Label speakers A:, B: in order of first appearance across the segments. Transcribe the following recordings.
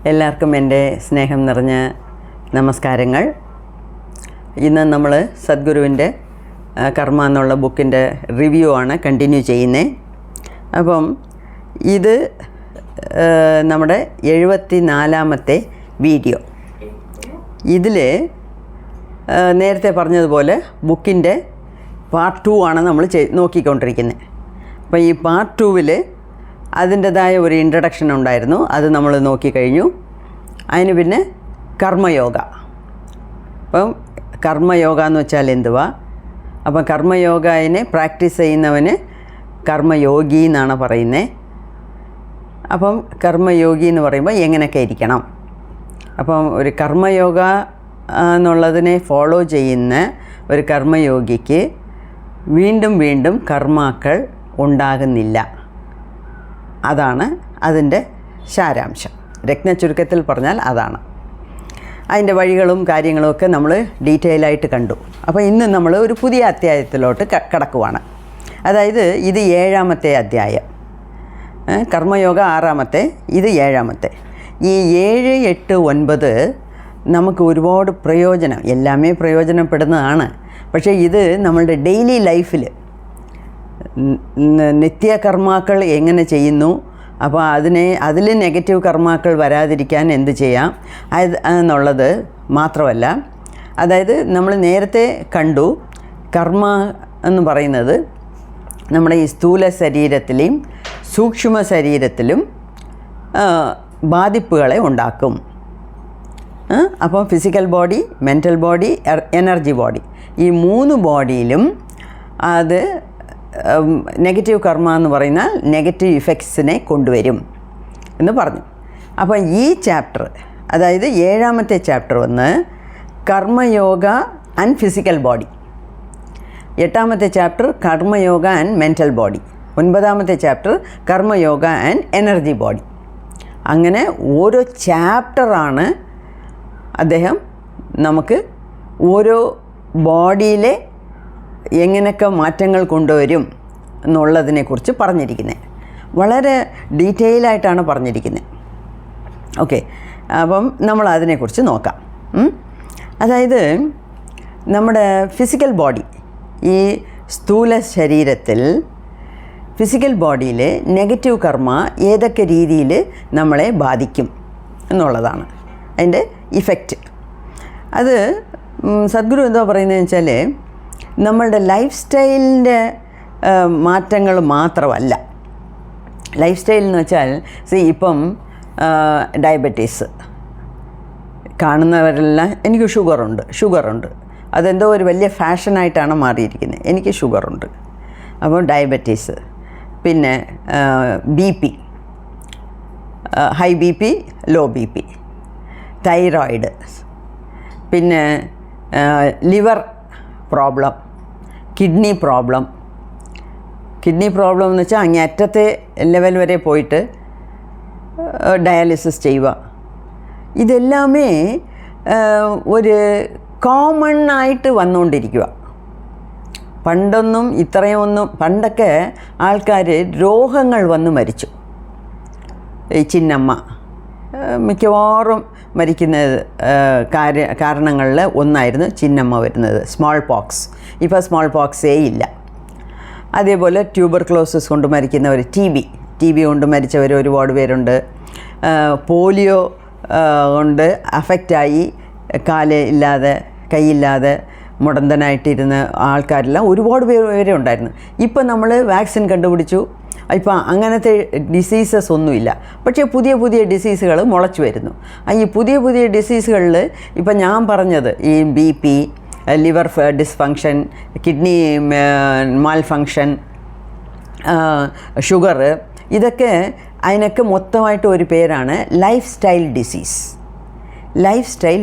A: എല്ലാവർക്കും എൻ്റെ സ്നേഹം നിറഞ്ഞ നമസ്കാരങ്ങൾ. ഇന്ന് നമ്മൾ സദ്ഗുരുവിൻ്റെ കർമ്മ എന്നുള്ള ബുക്കിൻ്റെ റിവ്യൂ ആണ് കണ്ടിന്യൂ ചെയ്യുന്നത്. അപ്പം ഇത് നമ്മുടെ 74ാമത്തെ വീഡിയോ. ഇതിൽ നേരത്തെ പറഞ്ഞതുപോലെ ബുക്കിൻ്റെ പാർട്ട് 2 ആണ് നമ്മൾ നോക്കിക്കൊണ്ടിരിക്കുന്നത്. അപ്പോൾ ഈ പാർട്ട് 2-ൽ അതിൻ്റെതായ ഒരു ഇൻട്രഡക്ഷൻ ഉണ്ടായിരുന്നു, അത് നമ്മൾ നോക്കിക്കഴിഞ്ഞു. അതിന് പിന്നെ കർമ്മയോഗ. അപ്പം കർമ്മയോഗ എന്ന് വെച്ചാൽ എന്തുവാ? അപ്പം കർമ്മയോഗനെ പ്രാക്ടീസ് ചെയ്യുന്നവന് കർമ്മയോഗി എന്നാണ് പറയുന്നത്. അപ്പം കർമ്മയോഗി എന്ന് പറയുമ്പോൾ എങ്ങനെയൊക്കെ ഇരിക്കണം? അപ്പം ഒരു കർമ്മയോഗ എന്നുള്ളതിനെ ഫോളോ ചെയ്യുന്ന ഒരു കർമ്മയോഗിക്ക് വീണ്ടും വീണ്ടും കർമാക്കൾ ഉണ്ടാകുന്നില്ല. അതാണ് അതിൻ്റെ സാരാംശം. രത്നച്ചുരുക്കത്തിൽ പറഞ്ഞാൽ അതാണ്. അതിൻ്റെ വഴികളും കാര്യങ്ങളുമൊക്കെ നമ്മൾ ഡീറ്റെയിൽ ആയിട്ട് കണ്ടു. അപ്പോൾ ഇന്ന് നമ്മൾ ഒരു പുതിയ അധ്യായത്തിലോട്ട് കടക്കുവാണ്. അതായത് ഇത് 7ാമത്തെ അധ്യായം, കർമ്മയോഗ 6ാമത്തെ, ഇത് 7ാമത്തെ. ഈ 7, 8, 9 നമുക്ക് ഒരുപാട് പ്രയോജനം, എല്ലാമേ പ്രയോജനപ്പെടുന്നതാണ്. പക്ഷേ ഇത് നമ്മളുടെ ഡെയിലി ലൈഫിൽ നിത്യകർമാക്കൾ എങ്ങനെ ചെയ്യുന്നു, അപ്പോൾ അതിൽ നെഗറ്റീവ് കർമാക്കൾ വരാതിരിക്കാൻ എന്ത് ചെയ്യാം എന്നുള്ളത് മാത്രമല്ല. അതായത് നമ്മൾ നേരത്തെ കണ്ടു, കർമ്മ എന്ന് പറയുന്നത് നമ്മുടെ ഈ സ്ഥൂല ശരീരത്തിലെയും സൂക്ഷ്മ ശരീരത്തിലും ബാധിപ്പുകളെ ഉണ്ടാക്കും. അപ്പോൾ physical body, mental body, energy body, ഈ 3 ബോഡിയിലും അത് നെഗറ്റീവ് കർമ്മ എന്ന് പറയുന്നാൽ നെഗറ്റീവ് ഇഫക്ട്സിനെ കൊണ്ടുവരും എന്ന് പറഞ്ഞു. അപ്പോൾ ഈ ചാപ്റ്റർ, അതായത് 7ാമത്തെ ചാപ്റ്റർ വന്ന് കർമ്മയോഗ ആൻഡ് ഫിസിക്കൽ ബോഡി, 8ാമത്തെ chapter Karmayoga and mental body, 9ാമത്തെ chapter Karmayoga and energy body. അങ്ങനെ ഓരോ ചാപ്റ്ററാണ് അദ്ദേഹം നമുക്ക് ഓരോ ബോഡിയിലെ എങ്ങനെയൊക്കെ മാറ്റങ്ങൾ കൊണ്ടുവരും എന്നുള്ളതിനെക്കുറിച്ച് പറഞ്ഞിരിക്കുന്നത്. വളരെ ഡീറ്റെയിലായിട്ടാണ് പറഞ്ഞിരിക്കുന്നത്. ഓക്കെ, അപ്പം നമ്മൾ അതിനെക്കുറിച്ച് നോക്കാം. അതായത് നമ്മുടെ ഫിസിക്കൽ ബോഡി, ഈ സ്ഥൂല ശരീരത്തിൽ ഫിസിക്കൽ ബോഡിയിൽ നെഗറ്റീവ് കർമ്മ ഏതൊക്കെ രീതിയിൽ നമ്മളെ ബാധിക്കും എന്നുള്ളതാണ് അതിൻ്റെ ഇഫക്റ്റ്. അത് സദ്ഗുരു എന്താ പറയുന്നതെന്ന് വെച്ചാൽ നമ്മളുടെ ലൈഫ് സ്റ്റൈലിൻ്റെ മാറ്റങ്ങൾ മാത്രമല്ല. ലൈഫ് സ്റ്റൈൽ എന്ന് വെച്ചാൽ ഇപ്പം ഡയബറ്റീസ് കാണുന്നവരെല്ലാം എനിക്ക് ഷുഗറുണ്ട്, അതെന്തോ ഒരു വലിയ ഫാഷനായിട്ടാണ് മാറിയിരിക്കുന്നത്. എനിക്ക് ഷുഗറുണ്ട്, അപ്പോൾ ഡയബറ്റീസ്, പിന്നെ BP, high BP, low BP, thyroid, പിന്നെ ലിവർ പ്രോബ്ലം, കിഡ്നി പ്രോബ്ലം എന്ന് വെച്ചാൽ അങ്ങേയറ്റത്തെ ലെവൽ വരെ പോയിട്ട് ഡയാലിസിസ് ചെയ്യുക. ഇതെല്ലാമേ ഒരു കോമൺ ആയിട്ട് വന്നുകൊണ്ടിരിക്കുക. പണ്ടൊക്കെ ആൾക്കാർ രോഗങ്ങൾ വന്ന് മരിച്ചു. ഈ ചിന്നമ്മ മിക്കവാറും മരിക്കുന്നത് കാരണങ്ങളിൽ ഒന്നായിരുന്നു ചിന്നമ്മ വരുന്നത്, സ്മോൾ പോക്സ്. ഇപ്പോൾ സ്മോൾ പോക്സേ ഇല്ല. അതേപോലെ ട്യൂബർക്ലോസിസ് കൊണ്ട് മരിക്കുന്നവർ, TB കൊണ്ട് മരിച്ചവർ ഒരുപാട് പേരുണ്ട്. പോളിയോ കൊണ്ട് അഫക്റ്റായി കാല് ഇല്ലാതെ കൈയില്ലാതെ മുടന്തനായിട്ടിരുന്ന ആൾക്കാരെല്ലാം ഒരുപാട് പേരെ ഉണ്ടായിരുന്നു. ഇപ്പം നമ്മൾ വാക്സിൻ കണ്ടുപിടിച്ചു, ഇപ്പം അങ്ങനത്തെ ഡിസീസസ് ഒന്നുമില്ല. പക്ഷേ പുതിയ ഡിസീസുകൾ മുളച്ചു വരുന്നു. ഈ പുതിയ ഡിസീസുകളിൽ ഇപ്പം ഞാൻ പറഞ്ഞത് ഈ BP, ലിവർ ഡിസ്ഫങ്ഷൻ, കിഡ്നി മാൽ ഫങ്ഷൻ, ഷുഗർ, ഇതൊക്കെ അതിനൊക്കെ മൊത്തമായിട്ട് ഒരു പേരാണ് life style disease. Life style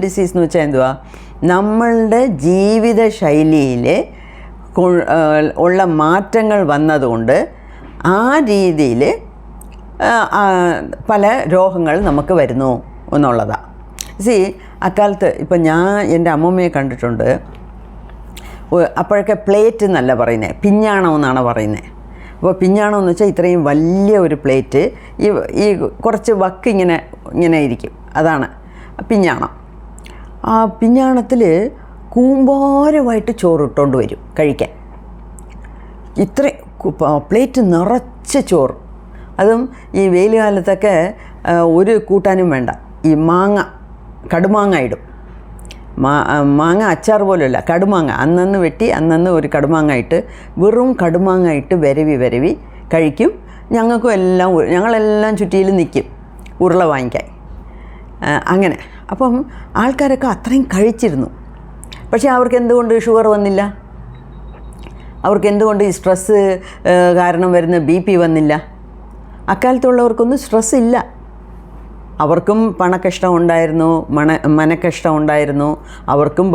A: disease എന്ന് വെച്ചാൽ എന്തുവാ? നമ്മളുടെ ജീവിത ശൈലിയിൽ ഉള്ള മാറ്റങ്ങൾ വന്നതുകൊണ്ട് ആ രീതിയിൽ പല രോഗങ്ങൾ നമുക്ക് വരുന്നു എന്നുള്ളതാണ്. അക്കാലത്ത് ഇപ്പം ഞാൻ എൻ്റെ അമ്മമ്മയെ കണ്ടിട്ടുണ്ട്. അപ്പോഴൊക്കെ പ്ലേറ്റ് എന്നല്ല പറയുന്നത്, പിഞ്ഞാണം എന്നാണ് പറയുന്നത്. അപ്പോൾ പിഞ്ഞാണം എന്ന് വെച്ചാൽ ഇത്രയും വലിയ ഒരു പ്ലേറ്റ്, ഈ കുറച്ച് വക്ക് ഇങ്ങനെ ഇരിക്കും, അതാണ് പിഞ്ഞാണം. ആ പിഞ്ഞാണത്തിൽ കൂമ്പാരമായിട്ട് ചോറ് ഇട്ടുകൊണ്ട് വരും കഴിക്കാൻ. പ്ലേറ്റ് നിറച്ച് ചോറ്. അതും ഈ വെയിൽ കാലത്തൊക്കെ ഒരു കൂട്ടാനും വേണ്ട, ഈ കടുമാങ്ങ ഇടും. മാങ്ങ അച്ചാർ പോലെയല്ല, കടുമാങ്ങ അന്നന്ന് വെട്ടി അന്നന്ന് ഒരു കടുമാങ്ങ ഇട്ട്, വെറും കടുമാങ്ങ ഇട്ട് വരവി കഴിക്കും. ഞങ്ങളെല്ലാം ചുറ്റിയിൽ നിൽക്കും ഉരുള വാങ്ങിക്കാൻ. അങ്ങനെ അപ്പം ആൾക്കാരൊക്കെ അത്രയും കഴിച്ചിരുന്നു. പക്ഷേ അവർക്ക് എന്തുകൊണ്ട് ഷുഗർ വന്നില്ല? അവർക്ക് എന്തുകൊണ്ട് ഈ സ്ട്രെസ്സ് കാരണം വരുന്ന BP വന്നില്ല? അക്കാലത്തുള്ളവർക്കൊന്നും സ്ട്രെസ് ഇല്ല. അവർക്കും പണക്കഷ്ടം ഉണ്ടായിരുന്നു, മനക്കഷ്ടം ഉണ്ടായിരുന്നു, അവർക്കും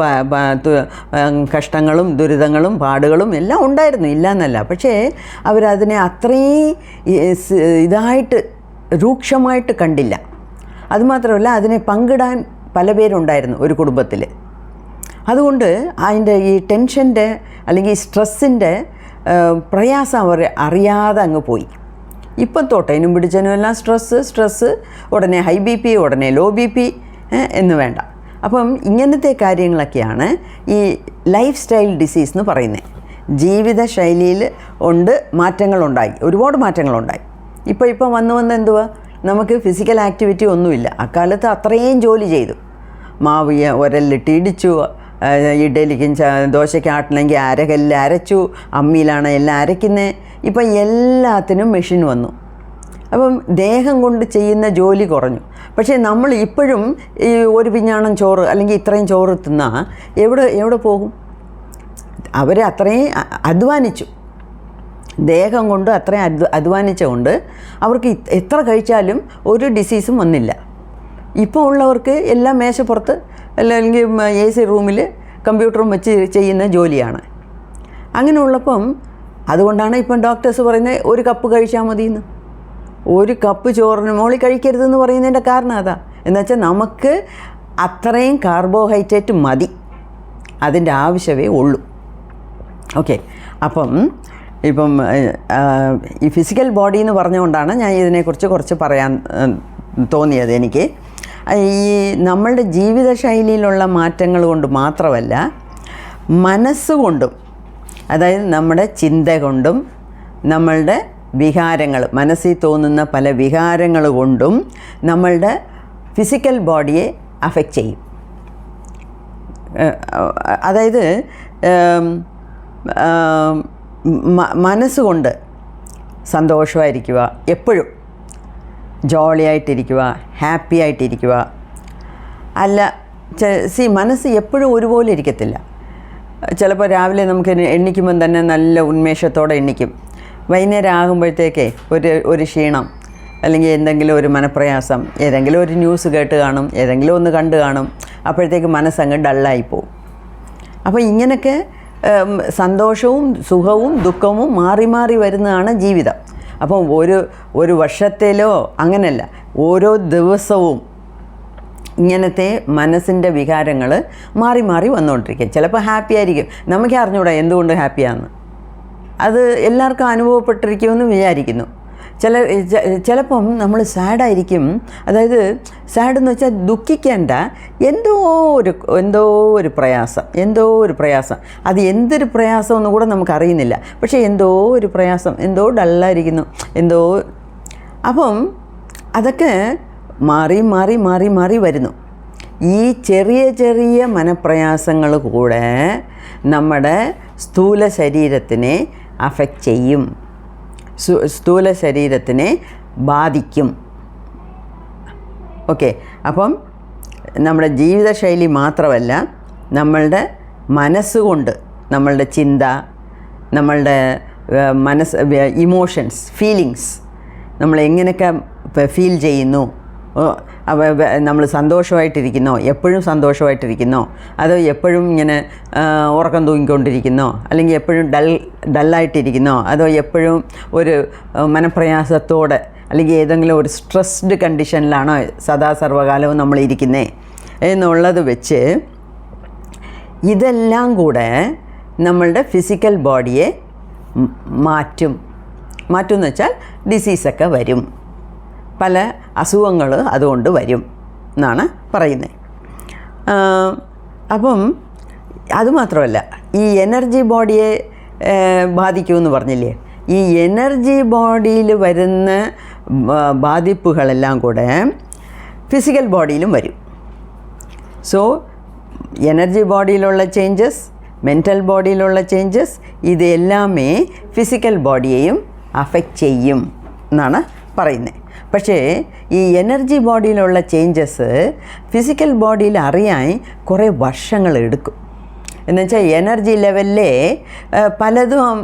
A: കഷ്ടങ്ങളും ദുരിതങ്ങളും പാടുകളും എല്ലാം ഉണ്ടായിരുന്നു, ഇല്ല എന്നല്ല. പക്ഷേ അവരതിനെ അത്രയും ഇതായിട്ട് രൂക്ഷമായിട്ട് കണ്ടില്ല. അതുമാത്രമല്ല, അതിനെ പങ്കിടാൻ പല പേരുണ്ടായിരുന്നു ഒരു കുടുംബത്തിൽ. അതുകൊണ്ട് അതിൻ്റെ ഈ ടെൻഷൻ്റെ അല്ലെങ്കിൽ സ്ട്രെസ്സിൻ്റെ പ്രയാസം അവർ അറിയാതെ അങ്ങ് പോയി. ഇപ്പം തൊട്ടേനും പിടിച്ചതിനും എല്ലാം സ്ട്രെസ്സ്, ഉടനെ ഹൈ BP, ഉടനെ ലോ BP എന്ന് വേണ്ട. അപ്പം ഇങ്ങനത്തെ കാര്യങ്ങളൊക്കെയാണ് ഈ ലൈഫ് സ്റ്റൈൽ ഡിസീസ് എന്ന് പറയുന്നത്. ജീവിതശൈലിയിൽ മാറ്റങ്ങളുണ്ടായി, ഒരുപാട് മാറ്റങ്ങളുണ്ടായി. ഇപ്പം വന്ന് എന്തുവാ, നമുക്ക് ഫിസിക്കൽ ആക്ടിവിറ്റി ഒന്നുമില്ല. അക്കാലത്ത് അത്രയും ജോലി ചെയ്തു. മാവ് ഉരലിലിട്ട് ഇടിച്ചു, ഇഡലിക്കും ദോശയ്ക്ക് ആട്ടണമെങ്കിൽ അരകല്ലിൽ അരച്ചു, അമ്മിയിലാണ് എല്ലാം അരയ്ക്കുന്നത്. ഇപ്പം എല്ലാത്തിനും മെഷീൻ വന്നു. അപ്പം ദേഹം കൊണ്ട് ചെയ്യുന്ന ജോലി കുറഞ്ഞു. പക്ഷേ നമ്മൾ ഇപ്പോഴും ഈ ഒരു പിഞ്ഞാണം ചോറ് അല്ലെങ്കിൽ ഇത്രയും ചോറ് തിന്നാൽ എവിടെ പോകും? അവരെ അത്രയും അധ്വാനിച്ചു, ദേഹം കൊണ്ട് അത്രയും അധ്വാനിച്ചുകൊണ്ട് അവർക്ക് എത്ര കഴിച്ചാലും ഒരു ഡിസീസും വന്നില്ല. ഇപ്പോൾ ഉള്ളവർക്ക് എല്ലാം മേശപ്പുറത്ത് അല്ലെങ്കിൽ AC റൂമിൽ കമ്പ്യൂട്ടറും വെച്ച് ചെയ്യുന്ന ജോലിയാണ്. അങ്ങനെ ഉള്ളപ്പം അതുകൊണ്ടാണ് ഇപ്പം ഡോക്ടേഴ്സ് പറയുന്നത് ഒരു കപ്പ് കഴിച്ചാൽ മതിയെന്ന്. ഒരു കപ്പ് ചോറിന് മുകളിൽ കഴിക്കരുതെന്ന് പറയുന്നതിൻ്റെ കാരണം അതാ. എന്നുവെച്ചാൽ നമുക്ക് അത്രയും കാർബോഹൈഡ്രേറ്റ് മതി, അതിൻ്റെ ആവശ്യമേ ഉള്ളൂ. ഓക്കെ, ഇപ്പം ഈ ഫിസിക്കൽ ബോഡി എന്ന് പറഞ്ഞുകൊണ്ടാണ് ഞാൻ ഇതിനെക്കുറിച്ച് കുറച്ച് പറയാൻ തോന്നിയത് എനിക്ക്. ഈ നമ്മളുടെ ജീവിതശൈലിയിലുള്ള മാറ്റങ്ങൾ കൊണ്ട് മാത്രമല്ല, മനസ്സുകൊണ്ടും, അതായത് നമ്മുടെ ചിന്ത കൊണ്ടും നമ്മളുടെ വികാരങ്ങൾ, മനസ്സിൽ തോന്നുന്ന പല വികാരങ്ങൾ കൊണ്ടും നമ്മളുടെ ഫിസിക്കൽ ബോഡിയെ അഫക്റ്റ് ചെയ്യും. അതായത് മനസ്സുകൊണ്ട് സന്തോഷമായിരിക്കുക, എപ്പോഴും ജോളിയായിട്ടിരിക്കുക, ഹാപ്പി ആയിട്ടിരിക്കുക. അല്ല, മനസ്സ് എപ്പോഴും ഒരുപോലെ ഇരിക്കത്തില്ല. ചിലപ്പോൾ രാവിലെ നമുക്ക് എണ്ണിക്കുമ്പം തന്നെ നല്ല ഉന്മേഷത്തോടെ എണ്ണിക്കും. വൈകുന്നേരം ആകുമ്പോഴത്തേക്കേ ഒരു ക്ഷീണം അല്ലെങ്കിൽ എന്തെങ്കിലും ഒരു മനപ്രയാസം, ഏതെങ്കിലും ഒരു ന്യൂസ് കേട്ട് കാണും, ഏതെങ്കിലും ഒന്ന് കണ്ട് കാണും, അപ്പോഴത്തേക്ക് മനസ്സങ്ങ് ഡള്ളായിപ്പോവും. അപ്പോൾ ഇങ്ങനെയൊക്കെ സന്തോഷവും സുഖവും ദുഃഖവും മാറി മാറി വരുന്നതാണ് ജീവിതം. അപ്പം ഒരു വർഷത്തിലോ അങ്ങനെയല്ല, ഓരോ ദിവസവും ഇങ്ങനത്തെ മനസ്സിൻ്റെ വികാരങ്ങൾ മാറി മാറി വന്നുകൊണ്ടിരിക്കും. ചിലപ്പോൾ ഹാപ്പി ആയിരിക്കും, നമുക്ക് അറിഞ്ഞൂടാ എന്തുകൊണ്ട് ഹാപ്പിയാണെന്ന്. അത് എല്ലാവർക്കും അനുഭവപ്പെട്ടിരിക്കുമെന്ന് വിചാരിക്കുന്നു. ചിലപ്പം നമ്മൾ സാഡായിരിക്കും. അതായത് സാഡെന്ന് വെച്ചാൽ ദുഃഖിക്കേണ്ട, എന്തോ ഒരു പ്രയാസം, അത് എന്തൊരു പ്രയാസം എന്ന് കൂടെ നമുക്കറിയുന്നില്ല. പക്ഷേ എന്തോ ഒരു പ്രയാസം, എന്തോ ഡള്ളായിരിക്കുന്നു, അപ്പം അതൊക്കെ മാറി മാറി മാറി മാറി വരുന്നു. ഈ ചെറിയ ചെറിയ മനപ്രയാസങ്ങൾ കൂടെ നമ്മുടെ സ്ഥൂല ശരീരത്തിനെ അഫക്റ്റ് ചെയ്യും, സ്ഥൂല ശരീരത്തിനെ ബാധിക്കും. ഓക്കെ, അപ്പം നമ്മുടെ ജീവിതശൈലി മാത്രമല്ല, നമ്മളുടെ മനസ്സുകൊണ്ട്, നമ്മളുടെ ചിന്ത, നമ്മളുടെ ഇമോഷൻസ്, ഫീലിങ്സ്, നമ്മൾ എങ്ങനെയൊക്കെ ഫീൽ ചെയ്യുന്നു, നമ്മൾ സന്തോഷമായിട്ടിരിക്കുന്നോ, എപ്പോഴും സന്തോഷമായിട്ടിരിക്കുന്നോ, അതോ എപ്പോഴും ഇങ്ങനെ ഉറക്കം തൂങ്ങിക്കൊണ്ടിരിക്കുന്നോ, അല്ലെങ്കിൽ എപ്പോഴും ഡള്ളായിട്ടിരിക്കുന്നോ, അതോ എപ്പോഴും ഒരു മനപ്രയാസത്തോടെ അല്ലെങ്കിൽ ഏതെങ്കിലും ഒരു സ്ട്രെസ്ഡ് കണ്ടീഷനിലാണോ സർവ്വകാലവും നമ്മൾ ഇരിക്കുന്നത് എന്നുള്ളത് വെച്ച് ഇതെല്ലാം കൂടെ നമ്മളുടെ ഫിസിക്കൽ ബോഡിയെ മാറ്റും. മാറ്റുമെന്ന് വെച്ചാൽ ഡിസീസൊക്കെ വരും, പല അസുഖങ്ങൾ അതുകൊണ്ട് വരും എന്നാണ് പറയുന്നത്. അപ്പം അതുമാത്രമല്ല, ഈ എനർജി ബോഡിയെ ബാധിക്കുമെന്ന് പറഞ്ഞില്ലേ, ഈ എനർജി ബോഡിയിൽ വരുന്ന ബാധിപ്പുകളെല്ലാം കൂടെ ഫിസിക്കൽ ബോഡിയിലും വരും. സോ എനർജി ബോഡിയിലുള്ള ചേഞ്ചസ്, മെൻ്റൽ ബോഡിയിലുള്ള ചേഞ്ചസ്, ഇതെല്ലാമേ ഫിസിക്കൽ ബോഡിയെയും അഫക്റ്റ് ചെയ്യും എന്നാണ് പറയുന്നത്. പക്ഷേ ഈ എനർജി ബോഡിയിലുള്ള ചേഞ്ചസ് ഫിസിക്കൽ ബോഡിയിൽ അറിയാൻ കുറേ വർഷങ്ങളെടുക്കും. എന്നുവെച്ചാൽ എനർജി ലെവലിലെ പലതും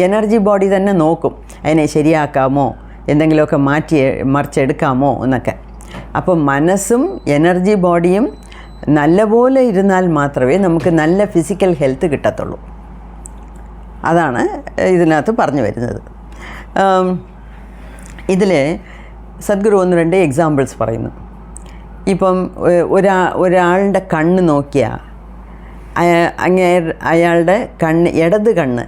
A: എനർജി ബോഡി തന്നെ നോക്കും, അതിനെ ശരിയാക്കാമോ, എന്തെങ്കിലുമൊക്കെ മറിച്ചെടുക്കാമോ എന്നൊക്കെ. അപ്പോൾ മനസ്സും എനർജി ബോഡിയും നല്ലപോലെ ഇരുന്നാൽ മാത്രമേ നമുക്ക് നല്ല ഫിസിക്കൽ ഹെൽത്ത് കിട്ടത്തുള്ളൂ. അതാണ് ഇതിനകത്ത് പറഞ്ഞു വരുന്നത്. ഇതിൽ സദ്ഗുരു 1-2 എക്സാമ്പിൾസ് പറയുന്നു. ഇപ്പം ഒരാളുടെ കണ്ണ് നോക്കിയാൽ അയാളുടെ ഇടത് കണ്ണ്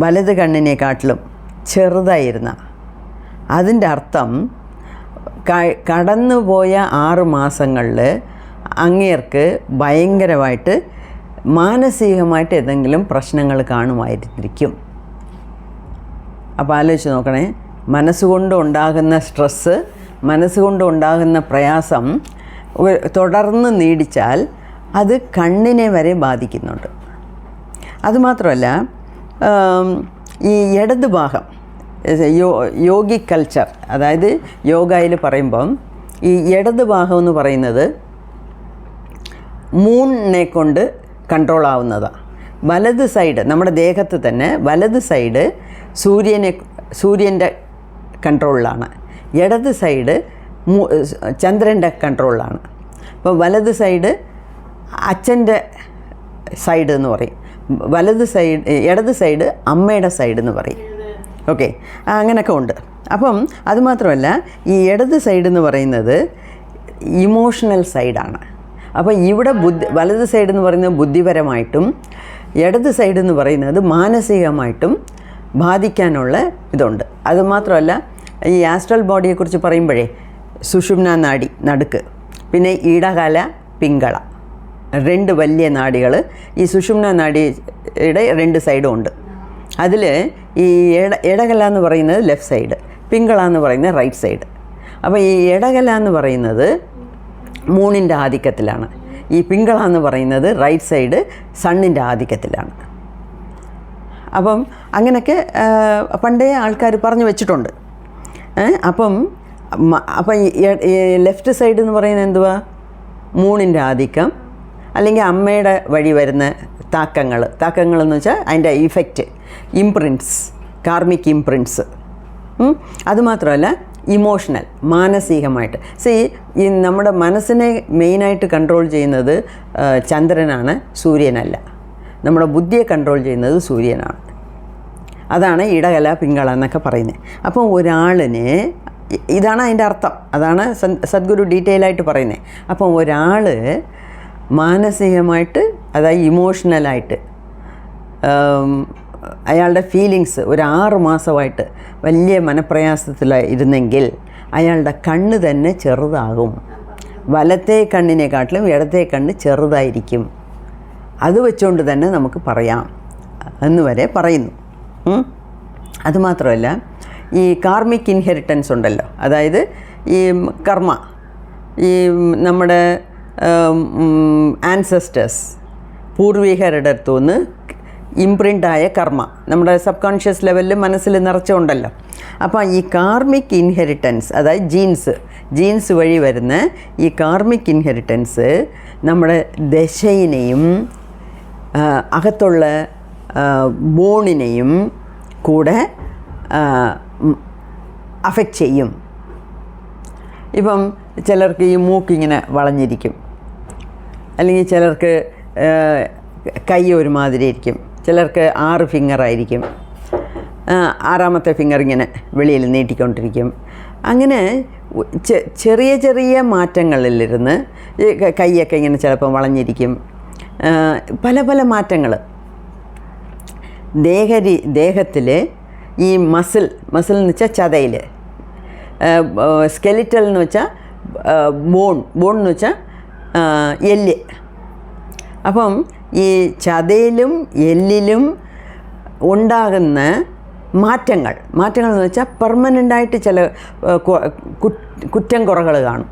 A: വലത് കണ്ണിനെക്കാട്ടിലും ചെറുതായിരുന്ന അതിൻ്റെ അർത്ഥം കടന്നുപോയ 6 മാസങ്ങളിൽ അങ്ങേർക്ക് ഭയങ്കരമായിട്ട് മാനസികമായിട്ട് എന്തെങ്കിലും പ്രശ്നങ്ങൾ കാണുമായിരിക്കും. അപ്പോൾ ആലോചിച്ച് നോക്കണേ, മനസ്സുകൊണ്ട് ഉണ്ടാകുന്ന സ്ട്രെസ്സ്, മനസ്സുകൊണ്ട് ഉണ്ടാകുന്ന പ്രയാസം തുടർന്ന് നീടിച്ചാൽ അത് കണ്ണിനെ വരെ ബാധിക്കുന്നുണ്ട്. അതുമാത്രമല്ല, ഈ ഇടത് ഭാഗം യോഗി കൾച്ചർ, അതായത് യോഗയിൽ പറയുമ്പം ഈ ഇടത് ഭാഗം എന്ന് പറയുന്നത് മൂണിനെ കൊണ്ട് കൺട്രോൾ ആവുന്നതാണ്. വലത് സൈഡ് നമ്മുടെ ദേഹത്ത് തന്നെ വലത് സൈഡ് സൂര്യൻ്റെ കൺട്രോളിലാണ്, ഇടത് സൈഡ് ചന്ദ്രൻ്റെ കൺട്രോളിലാണ്. അപ്പോൾ വലത് സൈഡ് അച്ഛൻ്റെ സൈഡ് എന്ന് പറയും, ഇടത് സൈഡ് അമ്മയുടെ സൈഡ് എന്ന് പറയും. ഓക്കെ, അങ്ങനെയൊക്കെ ഉണ്ട്. അപ്പം അതുമാത്രമല്ല, ഈ ഇടത് സൈഡ് എന്ന് പറയുന്നത് ഇമോഷണൽ സൈഡാണ്. അപ്പോൾ ഇവിടെ വലത് സൈഡ് എന്ന് പറയുന്നത് ബുദ്ധിപരമായിട്ടും ഇടത് സൈഡ് എന്ന് പറയുന്നത് മാനസികമായിട്ടും ബാധിക്കാനുള്ള ഇതുണ്ട്. അതുമാത്രമല്ല, ഈ ആസ്ട്രൽ ബോഡിയെക്കുറിച്ച് പറയുമ്പോഴേ സുഷുമ്ന നാഡി നടുക്ക്, പിന്നെ ഇടകല പിങ്കള, 2 വലിയ നാഡികൾ ഈ സുഷുമ്ന നാഡിയുടെ 2 സൈഡും ഉണ്ട്. അതിൽ ഈ ഇടകല എന്ന് പറയുന്നത് ലെഫ്റ്റ് സൈഡ്, പിങ്കള എന്ന് പറയുന്നത് റൈറ്റ് സൈഡ്. അപ്പോൾ ഈ ഇടകല എന്ന് പറയുന്നത് മൂണിൻ്റെ ആധിക്യത്തിലാണ്, ഈ പിങ്കള എന്ന് പറയുന്നത് റൈറ്റ് സൈഡ് സണ്ണിൻ്റെ ആധിക്യത്തിലാണ്. അപ്പം അങ്ങനെയൊക്കെ പണ്ടേ ആൾക്കാർ പറഞ്ഞു വെച്ചിട്ടുണ്ട്. അപ്പം ലെഫ്റ്റ് സൈഡ് എന്ന് പറയുന്നത് എന്തുവാ, മൂണിൻ്റെ ആധിക്യം, അല്ലെങ്കിൽ അമ്മയുടെ വഴി വരുന്ന താക്കങ്ങളെന്ന് വെച്ചാൽ അതിൻ്റെ ഇഫക്റ്റ്, ഇംപ്രിൻറ്റ്സ്, കാർമിക് ഇംപ്രിൻറ്റ്സ്. അതുമാത്രമല്ല ഇമോഷണൽ, മാനസികമായിട്ട്. ഈ നമ്മുടെ മനസ്സിനെ മെയിനായിട്ട് കൺട്രോൾ ചെയ്യുന്നത് ചന്ദ്രനാണ്, സൂര്യനല്ല. നമ്മുടെ ബുദ്ധിയെ കൺട്രോൾ ചെയ്യുന്നത് സൂര്യനാണ്. അതാണ് ഇടകല പിങ്കള എന്നൊക്കെ പറയുന്നത്. അപ്പം ഒരാളിന് ഇതാണ് അതിൻ്റെ അർത്ഥം, അതാണ് സദ്ഗുരു ഡീറ്റെയിൽ ആയിട്ട് പറയുന്നത്. അപ്പം ഒരാൾ മാനസികമായിട്ട്, അതായത് ഇമോഷണലായിട്ട് അയാളുടെ ഫീലിങ്സ് ഒരു 6 മാസമായിട്ട് വലിയ മനപ്രയാസത്തിലിരുന്നെങ്കിൽ അയാളുടെ കണ്ണ് തന്നെ ചെറുതാകും. വലത്തെ കണ്ണിനെക്കാട്ടിലും ഇടത്തെ കണ്ണ് ചെറുതായിരിക്കും. അത് വെച്ചുകൊണ്ട് തന്നെ നമുക്ക് പറയാം എന്ന് വരെ പറയുന്നു. അതുമാത്രമല്ല, ഈ കാർമിക് ഇൻഹെറിറ്റൻസ് ഉണ്ടല്ലോ, അതായത് ഈ കർമ്മ, ഈ നമ്മുടെ ആൻസസ്റ്റേഴ്സ്, പൂർവികരുടെ അടുത്തുനിന്ന് ഇംപ്രിൻ്റായ കർമ്മ നമ്മുടെ സബ് കോൺഷ്യസ് ലെവലിൽ മനസ്സിൽ നിറച്ചുണ്ടല്ലോ. അപ്പോൾ ഈ കാർമിക് ഇൻഹെറിറ്റൻസ്, അതായത് ജീൻസ് വഴി വരുന്ന ഈ കാർമിക് ഇൻഹെറിറ്റൻസ് നമ്മുടെ ദശയിനെയും അകത്തുള്ള ബോണിനെയും കൂടെ അഫക്റ്റ് ചെയ്യും. ഇപ്പം ചിലർക്ക് ഈ മൂക്കിങ്ങനെ വളഞ്ഞിരിക്കും, അല്ലെങ്കിൽ ചിലർക്ക് കൈ ഒരുമാതിരി ഇരിക്കും, ചിലർക്ക് 6 ഫിംഗറായിരിക്കും, 6ാമത്തെ ഫിംഗർ ഇങ്ങനെ വെളിയിൽ നീട്ടിക്കൊണ്ടിരിക്കും. അങ്ങനെ ചെറിയ ചെറിയ മാറ്റങ്ങളിലിരുന്ന് കൈയൊക്കെ ഇങ്ങനെ ചിലപ്പം വളഞ്ഞിരിക്കും. പല പല മാറ്റങ്ങൾ ദേഹത്തിൽ ഈ മസിൽ എന്ന് വെച്ചാൽ ചതയിൽ, സ്കെലിറ്റൽ എന്ന് വെച്ചാൽ ബോൺ എന്ന് വെച്ചാൽ എല്ല്. അപ്പം ഈ ചതയിലും എല്ലിലും ഉണ്ടാകുന്ന മാറ്റങ്ങൾ എന്ന് വെച്ചാൽ പെർമനൻ്റായിട്ട് ചില കുറ്റം കുറകൾ കാണും,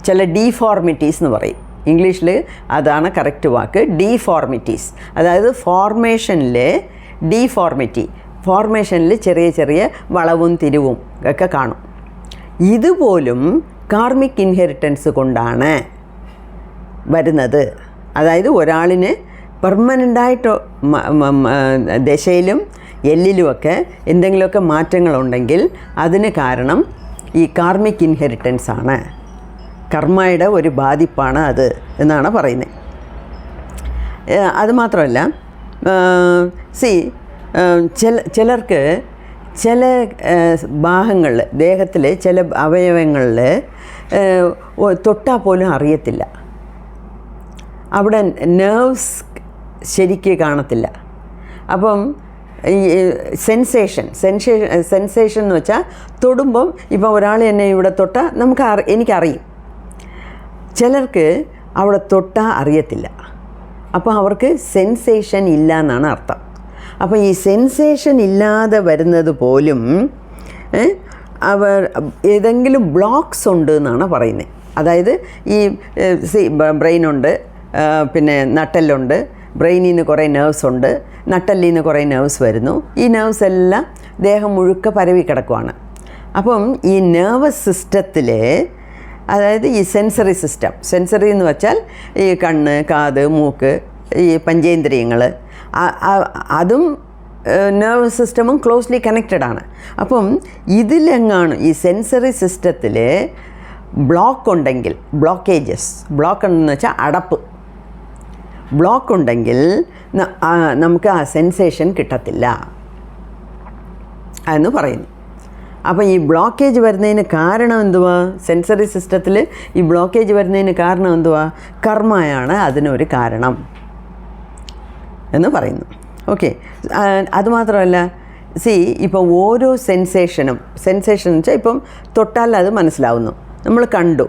A: ചില ഡീഫോർമിറ്റീസ് എന്ന് പറയും. ഇംഗ്ലീഷിൽ അതാണ് കറക്റ്റ് വാക്ക്, ഡീഫോർമിറ്റീസ്. അതായത് ഫോർമേഷനിൽ ചെറിയ ചെറിയ വളവും തിരിവും ഒക്കെ കാണും. ഇതുപോലും കാർമിക് ഇൻഹെറിറ്റൻസ് കൊണ്ടാണ് വരുന്നത്. അതായത് ഒരാളിന് പെർമനൻ്റായിട്ട് ദശയിലും എല്ലിലുമൊക്കെ എന്തെങ്കിലുമൊക്കെ മാറ്റങ്ങളുണ്ടെങ്കിൽ അതിന് കാരണം ഈ കാർമിക് ഇൻഹെറിറ്റൻസ് ആണ്, കർമ്മയുടെ ഒരു ബാധിപ്പാണ് അത് എന്നാണ് പറയുന്നത്. അതുമാത്രമല്ല, ചിലർക്ക് ചില ഭാഗങ്ങളിൽ, ദേഹത്തിൽ ചില അവയവങ്ങളിൽ തൊട്ടാൽ പോലും അറിയത്തില്ല, അവിടെ നെർവ്സ് ശരിക്ക് കാണത്തില്ല. അപ്പം ഈ സെൻസേഷൻ എന്ന് വെച്ചാൽ തൊടുമ്പം ഇപ്പോൾ ഒരാൾ എന്നെ ഇവിടെ തൊട്ടാൽ എനിക്കറിയും. ചിലർക്ക് അവിടെ തൊട്ടാൽ അറിയത്തില്ല, അപ്പോൾ അവർക്ക് സെൻസേഷൻ ഇല്ല എന്നാണ് അർത്ഥം. അപ്പോൾ ഈ സെൻസേഷൻ ഇല്ലാതെ വരുന്നത് പോലും അവർ ഏതെങ്കിലും ബ്ലോക്സ് ഉണ്ട് എന്നാണ് പറയുന്നത്. അതായത് ഈ ബ്രെയിനുണ്ട്, പിന്നെ നട്ടെല്ലുണ്ട്, ബ്രെയിനിൽ നിന്ന് കുറേ നെർവ്സ് ഉണ്ട്, നട്ടെല്ലിൽ നിന്ന് കുറേ നെർവ്സ് വരുന്നു. ഈ നെർവ്സ് എല്ലാം ദേഹം മുഴുക്ക പരവി കിടക്കുവാണ്. അപ്പം ഈ നെർവസ് സിസ്റ്റത്തിൽ, അതായത് ഈ സെൻസറി എന്ന് വെച്ചാൽ ഈ കണ്ണ്, കാത്, മൂക്ക്, ഈ പഞ്ചേന്ദ്രിയങ്ങൾ, അതും നെർവസ് സിസ്റ്റമും ക്ലോസ്ലി കണക്റ്റഡാണ്. അപ്പം ഇതിലെങ്ങാണ് ഈ സെൻസറി സിസ്റ്റത്തിൽ ബ്ലോക്ക് ഉണ്ടെങ്കിൽ, ബ്ലോക്ക് ഉണ്ടെന്ന് വെച്ചാൽ അടപ്പ്, ബ്ലോക്ക് ഉണ്ടെങ്കിൽ നമുക്ക് ആ സെൻസേഷൻ കിട്ടത്തില്ല എന്ന് പറയുന്നു. അപ്പോൾ ഈ ബ്ലോക്കേജ് വരുന്നതിന് കാരണം എന്തുവാ? സെൻസറി സിസ്റ്റത്തിൽ ഈ ബ്ലോക്കേജ് വരുന്നതിന് കാരണം എന്തുവാ? കർമ്മയാണ് അതിനൊരു കാരണം എന്ന് പറയുന്നു. ഓക്കെ, അതുമാത്രമല്ല, ഇപ്പോൾ ഓരോ സെൻസേഷൻ എന്ന് വെച്ചാൽ ഇപ്പം തൊട്ടാൽ അത് മനസ്സിലാവുന്നു, നമ്മൾ കണ്ടു,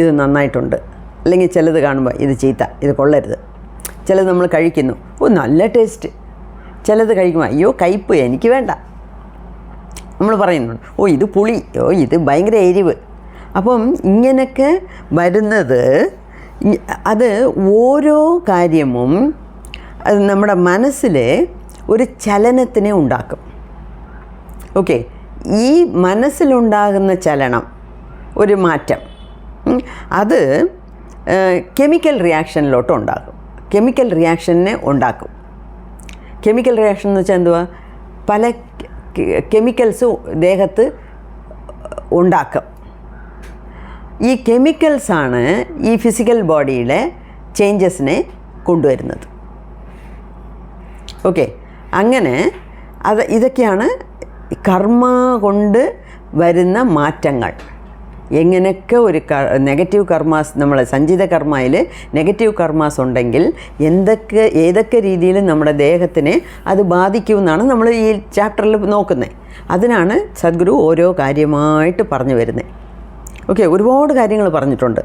A: ഇത് നന്നായിട്ടുണ്ട്, അല്ലെങ്കിൽ ചിലത് കാണുമ്പോൾ ഇത് ചീത്ത, ഇത് കൊള്ളരുത്. ചിലത് നമ്മൾ കഴിക്കുന്നു, നല്ല ടേസ്റ്റ്. ചിലത് കഴിക്കുമ്പോൾ അയ്യോ കയ്പ്പ്, എനിക്ക് വേണ്ട, നമ്മൾ പറയുന്നുണ്ട്. ഇത് പുളി, ഇത് ഭയങ്കര എരിവ്. അപ്പം ഇങ്ങനെയൊക്കെ വരുന്നത്, അത് ഓരോ കാര്യവും അത് നമ്മുടെ മനസ്സിൽ ഒരു ചലനത്തിനെ ഉണ്ടാക്കും. ഓക്കെ, ഈ മനസ്സിലുണ്ടാകുന്ന ചലനം, ഒരു മാറ്റം, അത് കെമിക്കൽ റിയാക്ഷനിലോട്ട് ഉണ്ടാക്കും. കെമിക്കൽ റിയാക്ഷൻ എന്ന് വെച്ചാൽ എന്തുവാ? പല കെമിക്കൽസ് ദേഹത്ത് ഉണ്ടാക്കും. ഈ കെമിക്കൽസാണ് ഈ ഫിസിക്കൽ ബോഡിയിലെ ചേഞ്ചസിനെ കൊണ്ടുവരുന്നത്. ഓക്കെ, അങ്ങനെ ഇതൊക്കെയാണ് കർമ്മ കൊണ്ട് വരുന്ന മാറ്റങ്ങൾ. എങ്ങനെയൊക്കെ ഒരു നെഗറ്റീവ് കർമാസ്, നമ്മൾ സഞ്ചിത കർമ്മയിൽ നെഗറ്റീവ് കർമാസ് ഉണ്ടെങ്കിൽ ഏതൊക്കെ രീതിയിൽ നമ്മുടെ ദേഹത്തിനെ അത് ബാധിക്കുമെന്നാണ് നമ്മൾ ഈ ചാപ്റ്ററിൽ നോക്കുന്നത്. അതിനാണ് സദ്ഗുരു ഓരോ കാര്യമായിട്ട് പറഞ്ഞു വരുന്നത്. ഓക്കെ, ഒരുപാട് കാര്യങ്ങൾ പറഞ്ഞിട്ടുണ്ട്.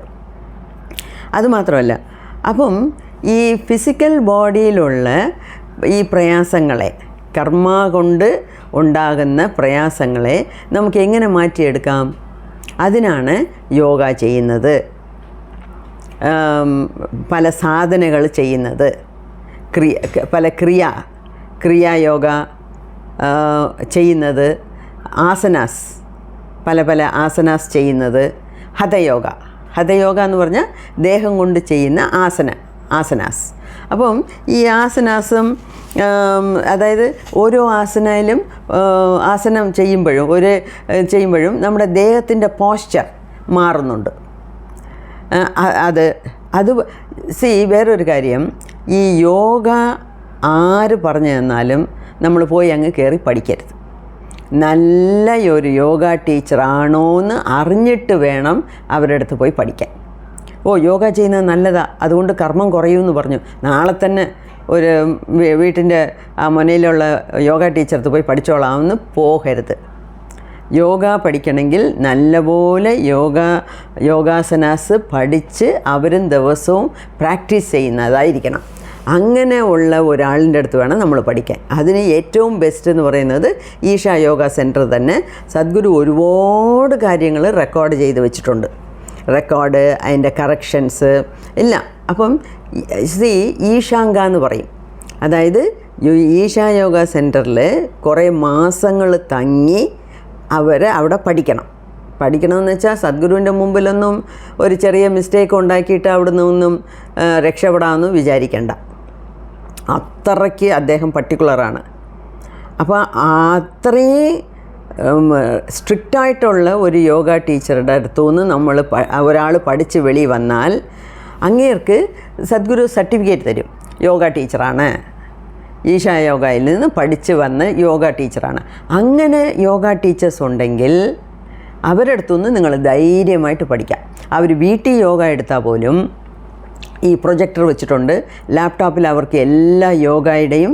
A: അതുമാത്രമല്ല, അപ്പം ഈ ഫിസിക്കൽ ബോഡിയിലുള്ള ഈ പ്രയാസങ്ങളെ, കർമ്മ കൊണ്ട് ഉണ്ടാകുന്ന പ്രയാസങ്ങളെ നമുക്ക് എങ്ങനെ മാറ്റിയെടുക്കാം? അതിനാണ് യോഗ ചെയ്യുന്നത്, പല സാധനകൾ ചെയ്യുന്നത്, പല ക്രിയായോഗ ചെയ്യുന്നത്, ആസനാസ്, പല ആസനാസ് ചെയ്യുന്നത്, ഹതയോഗ എന്ന് പറഞ്ഞാൽ ദേഹം കൊണ്ട് ചെയ്യുന്ന ആസനാസ്. അപ്പം ഈ ആസനാസും, അതായത് ഓരോ ആസനം ചെയ്യുമ്പോഴും നമ്മുടെ ദേഹത്തിൻ്റെ പോസ്ചർ മാറുന്നുണ്ട്. അത് വേറൊരു കാര്യം, ഈ യോഗ ആര് പറഞ്ഞു തന്നാലും നമ്മൾ പോയി അങ്ങ് കയറി പഠിക്കരുത്. നല്ല ഒരു യോഗ ടീച്ചറാണോ എന്ന് അറിഞ്ഞിട്ട് വേണം അവരുടെ അടുത്ത് പോയി പഠിക്കാൻ. യോഗ ചെയ്യുന്നത് നല്ലതാണ്, അതുകൊണ്ട് കർമ്മം കുറയുമെന്ന് പറഞ്ഞു നാളെ തന്നെ ഒരു വീട്ടിൻ്റെ ആ മുനയിലുള്ള യോഗ ടീച്ചർക്ക് പോയി പഠിച്ചോളാമെന്ന് പോകരുത്. യോഗ പഠിക്കണമെങ്കിൽ നല്ലപോലെ യോഗാസനാസ് പഠിച്ച് അവരും ദിവസവും പ്രാക്ടീസ് ചെയ്യുന്നതായിരിക്കണം. അങ്ങനെ ഉള്ള ഒരാളിൻ്റെ അടുത്ത് വേണം നമ്മൾ പഠിക്കാൻ. അതിന് ഏറ്റവും ബെസ്റ്റ് എന്ന് പറയുന്നത് ഈഷ യോഗ സെൻറ്റർ തന്നെ. സദ്ഗുരു ഒരുപാട് കാര്യങ്ങൾ റെക്കോർഡ് ചെയ്ത് വെച്ചിട്ടുണ്ട്. റെക്കോർഡ്, അതിൻ്റെ കറക്ഷൻസ് എല്ലാം. അപ്പം ഈശാങ്ക എന്ന് പറയും. അതായത് ഈശ യോഗ സെൻറ്ററിൽ കുറേ മാസങ്ങൾ തങ്ങി അവിടെ പഠിക്കണമെന്ന് വെച്ചാൽ സദ്ഗുരുവിൻ്റെ മുമ്പിലൊന്നും ഒരു ചെറിയ മിസ്റ്റേക്ക് ഉണ്ടാക്കിയിട്ട് അവിടെ നിന്നൊന്നും രക്ഷപ്പെടാമെന്ന് വിചാരിക്കേണ്ട. അത്രയ്ക്ക് അദ്ദേഹം പർട്ടിക്കുലറാണ്. അപ്പോൾ അത്രയും സ്ട്രിക്റ്റായിട്ടുള്ള ഒരു യോഗ ടീച്ചറുടെ അടുത്തുനിന്ന് ഒരാൾ പഠിച്ച് വെളി വന്നാൽ അങ്ങേർക്ക് സദ്ഗുരു സർട്ടിഫിക്കറ്റ് തരും. യോഗ ടീച്ചറാണ്, ഈശ യോഗയിൽ നിന്ന് പഠിച്ച് വന്ന യോഗ ടീച്ചറാണ്. അങ്ങനെ യോഗ ടീച്ചേഴ്സ് ഉണ്ടെങ്കിൽ അവരുടെ അടുത്തുനിന്ന് നിങ്ങൾ ധൈര്യമായിട്ട് പഠിക്കാം. അവർ വീട്ടിൽ യോഗ എടുത്താൽ പോലും ഈ പ്രൊജക്ടർ വെച്ചിട്ടുണ്ട്. ലാപ്ടോപ്പിൽ അവർക്ക് എല്ലാ യോഗയുടെയും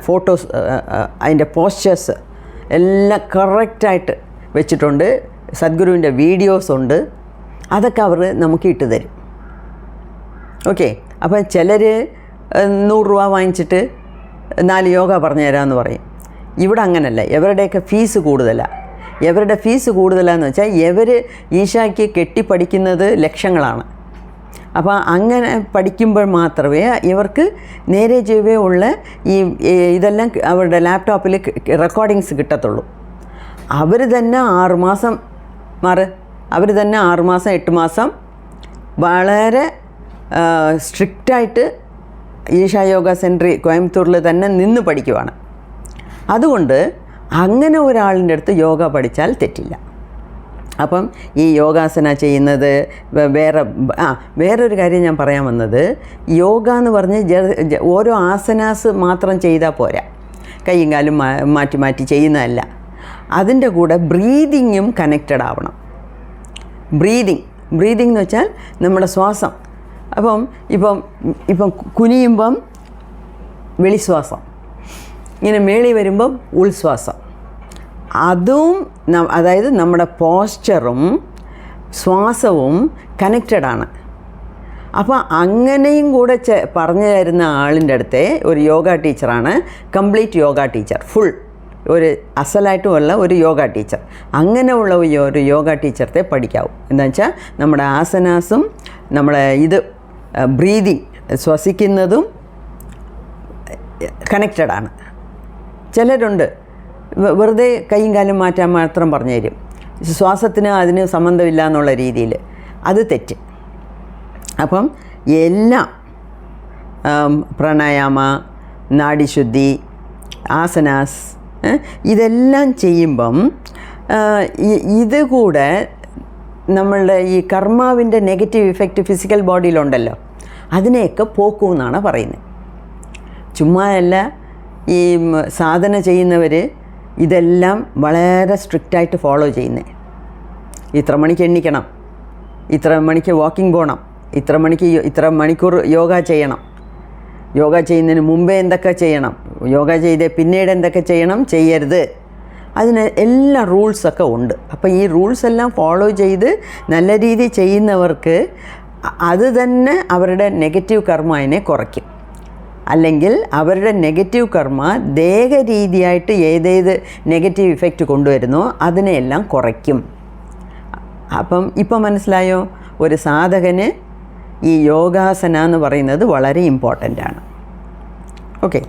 A: ഫോട്ടോസ്, അതിൻ്റെ പോസ്ചേഴ്സ് എല്ലാം കറക്റ്റായിട്ട് വെച്ചിട്ടുണ്ട്. സദ്ഗുരുവിൻ്റെ വീഡിയോസ് ഉണ്ട്. അതൊക്കെ അവർ നമുക്ക് ഇട്ട് തരും. ഓക്കെ. അപ്പോൾ ചിലർ 100 രൂപ വാങ്ങിച്ചിട്ട് 4 യോഗ പറഞ്ഞു തരാമെന്ന് പറയും. ഇവിടെ അങ്ങനല്ല. ഇവരുടെയൊക്കെ ഫീസ് കൂടുതലാണ്. ഇവരുടെ ഫീസ് കൂടുതലാണെന്ന് വെച്ചാൽ ഇവർ ഈശായ്ക്ക് കെട്ടിപ്പഠിക്കുന്നത് ലക്ഷങ്ങളാണ്. അപ്പോൾ അങ്ങനെ പഠിക്കുമ്പോൾ മാത്രമേ ഇവർക്ക് നേരെ ചൊവ്വേ ഉള്ള ഇതെല്ലാം അവരുടെ ലാപ്ടോപ്പിൽ റെക്കോർഡിങ്സ് കിട്ടത്തുള്ളൂ. അവർ തന്നെ 6 മാസം 8 മാസം വളരെ സ്ട്രിക്റ്റായിട്ട് ഈശ യോഗ സെൻറ്റർ കോയമ്പത്തൂരിൽ തന്നെ നിന്ന് പഠിക്കുവാണ്. അതുകൊണ്ട് അങ്ങനെ ഒരാളിൻ്റെ അടുത്ത് യോഗ പഠിച്ചാൽ തെറ്റില്ല. അപ്പം ഈ യോഗാസന ചെയ്യുന്നത് വേറൊരു കാര്യം ഞാൻ പറയാൻ വന്നത്, യോഗ എന്ന് പറഞ്ഞ് ഓരോ ആസനാസ് മാത്രം ചെയ്താൽ പോരാ. കൈയും കാലും മാറ്റി മാറ്റി ചെയ്യുന്നതല്ല. അതിൻ്റെ കൂടെ ബ്രീതിങ്ങും കണക്റ്റഡ് ആവണം. ബ്രീതിങ് എന്ന് വെച്ചാൽ നമ്മുടെ ശ്വാസം. ഇപ്പം കുനിയുമ്പം വെളിശ്വാസം, ഇങ്ങനെ മേളി വരുമ്പം ഉൾശ്വാസം. അതും അതായത് നമ്മുടെ പോസ്ചറും ശ്വാസവും കണക്റ്റഡാണ്. അപ്പോൾ അങ്ങനെയും കൂടെ പറഞ്ഞു തരുന്ന ആളിൻ്റെ അടുത്തെ ഒരു യോഗ ടീച്ചറാണ് കംപ്ലീറ്റ് യോഗ ടീച്ചർ, ഫുൾ ഒരു അസലായിട്ടുമുള്ള ഒരു യോഗ ടീച്ചർ. അങ്ങനെയുള്ള ഒരു യോഗ ടീച്ചറത്തെ പഠിക്കാവൂ. എന്താ വെച്ചാൽ നമ്മുടെ ആസനാസും നമ്മുടെ ബ്രീതിങ് ശ്വസിക്കുന്നതും കണക്റ്റഡാണ്. ചിലരുണ്ട് വെറുതെ കൈയും കാലും മാറ്റാൻ മാത്രം പറഞ്ഞു തരും, ശ്വാസത്തിന് അതിന് സംബന്ധമില്ല എന്നുള്ള രീതിയിൽ. അത് തെറ്റ്. അപ്പം എല്ലാം പ്രാണായാമ, നാഡിശുദ്ധി, ആസനാസ് ഇതെല്ലാം ചെയ്യുമ്പം ഇത് കൂടെ നമ്മളുടെ ഈ കർമാവിൻ്റെ നെഗറ്റീവ് ഇഫക്റ്റ് ഫിസിക്കൽ ബോഡിയിലുണ്ടല്ലോ, അതിനെയൊക്കെ പോക്കുമെന്നാണ് പറയുന്നത്. ചുമ്മാ അല്ല. ഈ സാധന ചെയ്യുന്നവർ ഇതെല്ലാം വളരെ സ്ട്രിക്റ്റായിട്ട് ഫോളോ ചെയ്യുന്നത്. ഇത്ര മണിക്ക് എണ്ണിക്കണം, ഇത്ര മണിക്ക് വാക്കിംഗ് പോകണം, ഇത്ര മണിക്കൂർ യോഗ ചെയ്യണം, യോഗ ചെയ്യുന്നതിന് മുമ്പേ എന്തൊക്കെ ചെയ്യണം, യോഗ ചെയ്ത് പിന്നീട് എന്തൊക്കെ ചെയ്യണം, ചെയ്യരുത്, അതിന് എല്ലാ റൂൾസൊക്കെ ഉണ്ട്. അപ്പോൾ ഈ റൂൾസ് എല്ലാം ഫോളോ ചെയ്ത് നല്ല രീതിയിൽ ചെയ്യുന്നവർക്ക് അത് തന്നെ അവരുടെ നെഗറ്റീവ് കർമ്മനെ കുറയ്ക്കും. അല്ലെങ്കിൽ അവരുടെ നെഗറ്റീവ് കർമ്മ ദേഹരീതിയായിട്ട് ഏതേത് നെഗറ്റീവ് ഇഫക്റ്റ് കൊണ്ടുവരുന്നോ അതിനെയെല്ലാം കുറയ്ക്കും. ഇപ്പം മനസ്സിലായോ? ഒരു സാധകന് ഈ യോഗാസന എന്ന് പറയുന്നത് വളരെ ഇമ്പോർട്ടൻ്റാണ്. ഓക്കെ.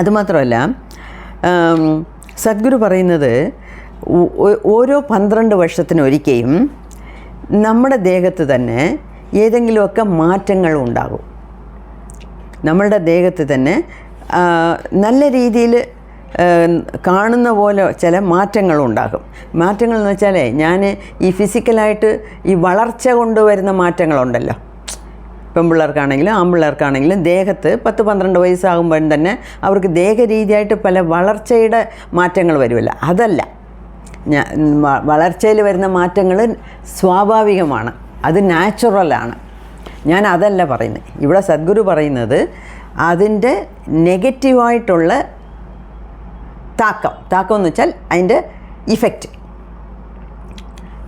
A: അതുമാത്രമല്ല, സദ്ഗുരു പറയുന്നത് ഓരോ 12 വർഷത്തിനൊരിക്കലും നമ്മുടെ ദേഹത്ത് തന്നെ ഏതെങ്കിലുമൊക്കെ മാറ്റങ്ങൾ ഉണ്ടാകും. നമ്മളുടെ ദേഹത്ത് തന്നെ നല്ല രീതിയിൽ കാണുന്ന പോലെ ചില മാറ്റങ്ങളുണ്ടാകും. മാറ്റങ്ങൾ എന്ന് വെച്ചാൽ ഞാൻ ഈ ഫിസിക്കലായിട്ട് ഈ വളർച്ച കൊണ്ടുവരുന്ന മാറ്റങ്ങളുണ്ടല്ലോ, പെൺപിള്ളേർക്കാണെങ്കിലും ആൺപിള്ളേർക്കാണെങ്കിലും ദേഹത്ത് 10-12 വയസ്സാകുമ്പോഴും തന്നെ അവർക്ക് ദേഹരീതിയായിട്ട് പല വളർച്ചയുടെ മാറ്റങ്ങൾ വരുമല്ലോ. അതല്ല, വളർച്ചയിൽ വരുന്ന മാറ്റങ്ങൾ സ്വാഭാവികമാണ്, അത് നാച്ചുറലാണ്. ഞാൻ അതല്ല പറയുന്നത്. ഇവിടെ സദ്ഗുരു പറയുന്നത് അതിൻ്റെ നെഗറ്റീവായിട്ടുള്ള താക്കം എന്ന് വെച്ചാൽ അതിൻ്റെ ഇഫക്റ്റ്.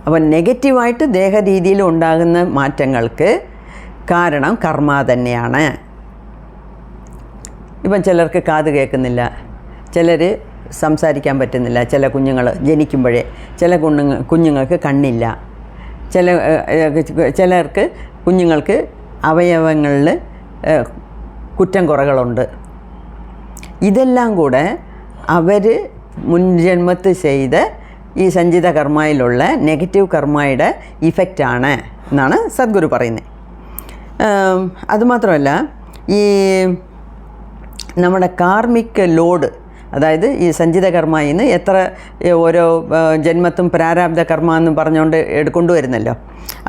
A: അപ്പോൾ നെഗറ്റീവായിട്ട് ദേഹരീതിയിൽ ഉണ്ടാകുന്ന മാറ്റങ്ങൾക്ക് കാരണം കർമ്മ തന്നെയാണ്. ഇപ്പം ചിലർക്ക് കാത് കേൾക്കുന്നില്ല, ചിലർ സംസാരിക്കാൻ പറ്റുന്നില്ല, ചില കുഞ്ഞുങ്ങൾ ജനിക്കുമ്പോഴേ, ചില കുഞ്ഞുങ്ങൾക്ക് കണ്ണില്ല, ചിലർക്ക് കുഞ്ഞുങ്ങൾക്ക് അവയവങ്ങളിൽ കുറ്റം കുറകളുണ്ട്. ഇതെല്ലാം കൂടെ അവർ മുൻജന്മത്ത് ചെയ്ത ഈ സഞ്ചിത കർമ്മയിലുള്ള നെഗറ്റീവ് കർമ്മയുടെ ഇഫക്റ്റാണ് എന്നാണ് സദ്ഗുരു പറയുന്നത്. അതുമാത്രമല്ല, ഈ നമ്മുടെ കാർമിക് ലോഡ്, അതായത് ഈ സഞ്ചിത കർമ്മയിൽ നിന്ന് എത്ര ഓരോ ജന്മത്തും പ്രാരാബ്ധ കർമ്മ എന്ന് പറഞ്ഞുകൊണ്ട് കൊണ്ടുവരുന്നല്ലോ.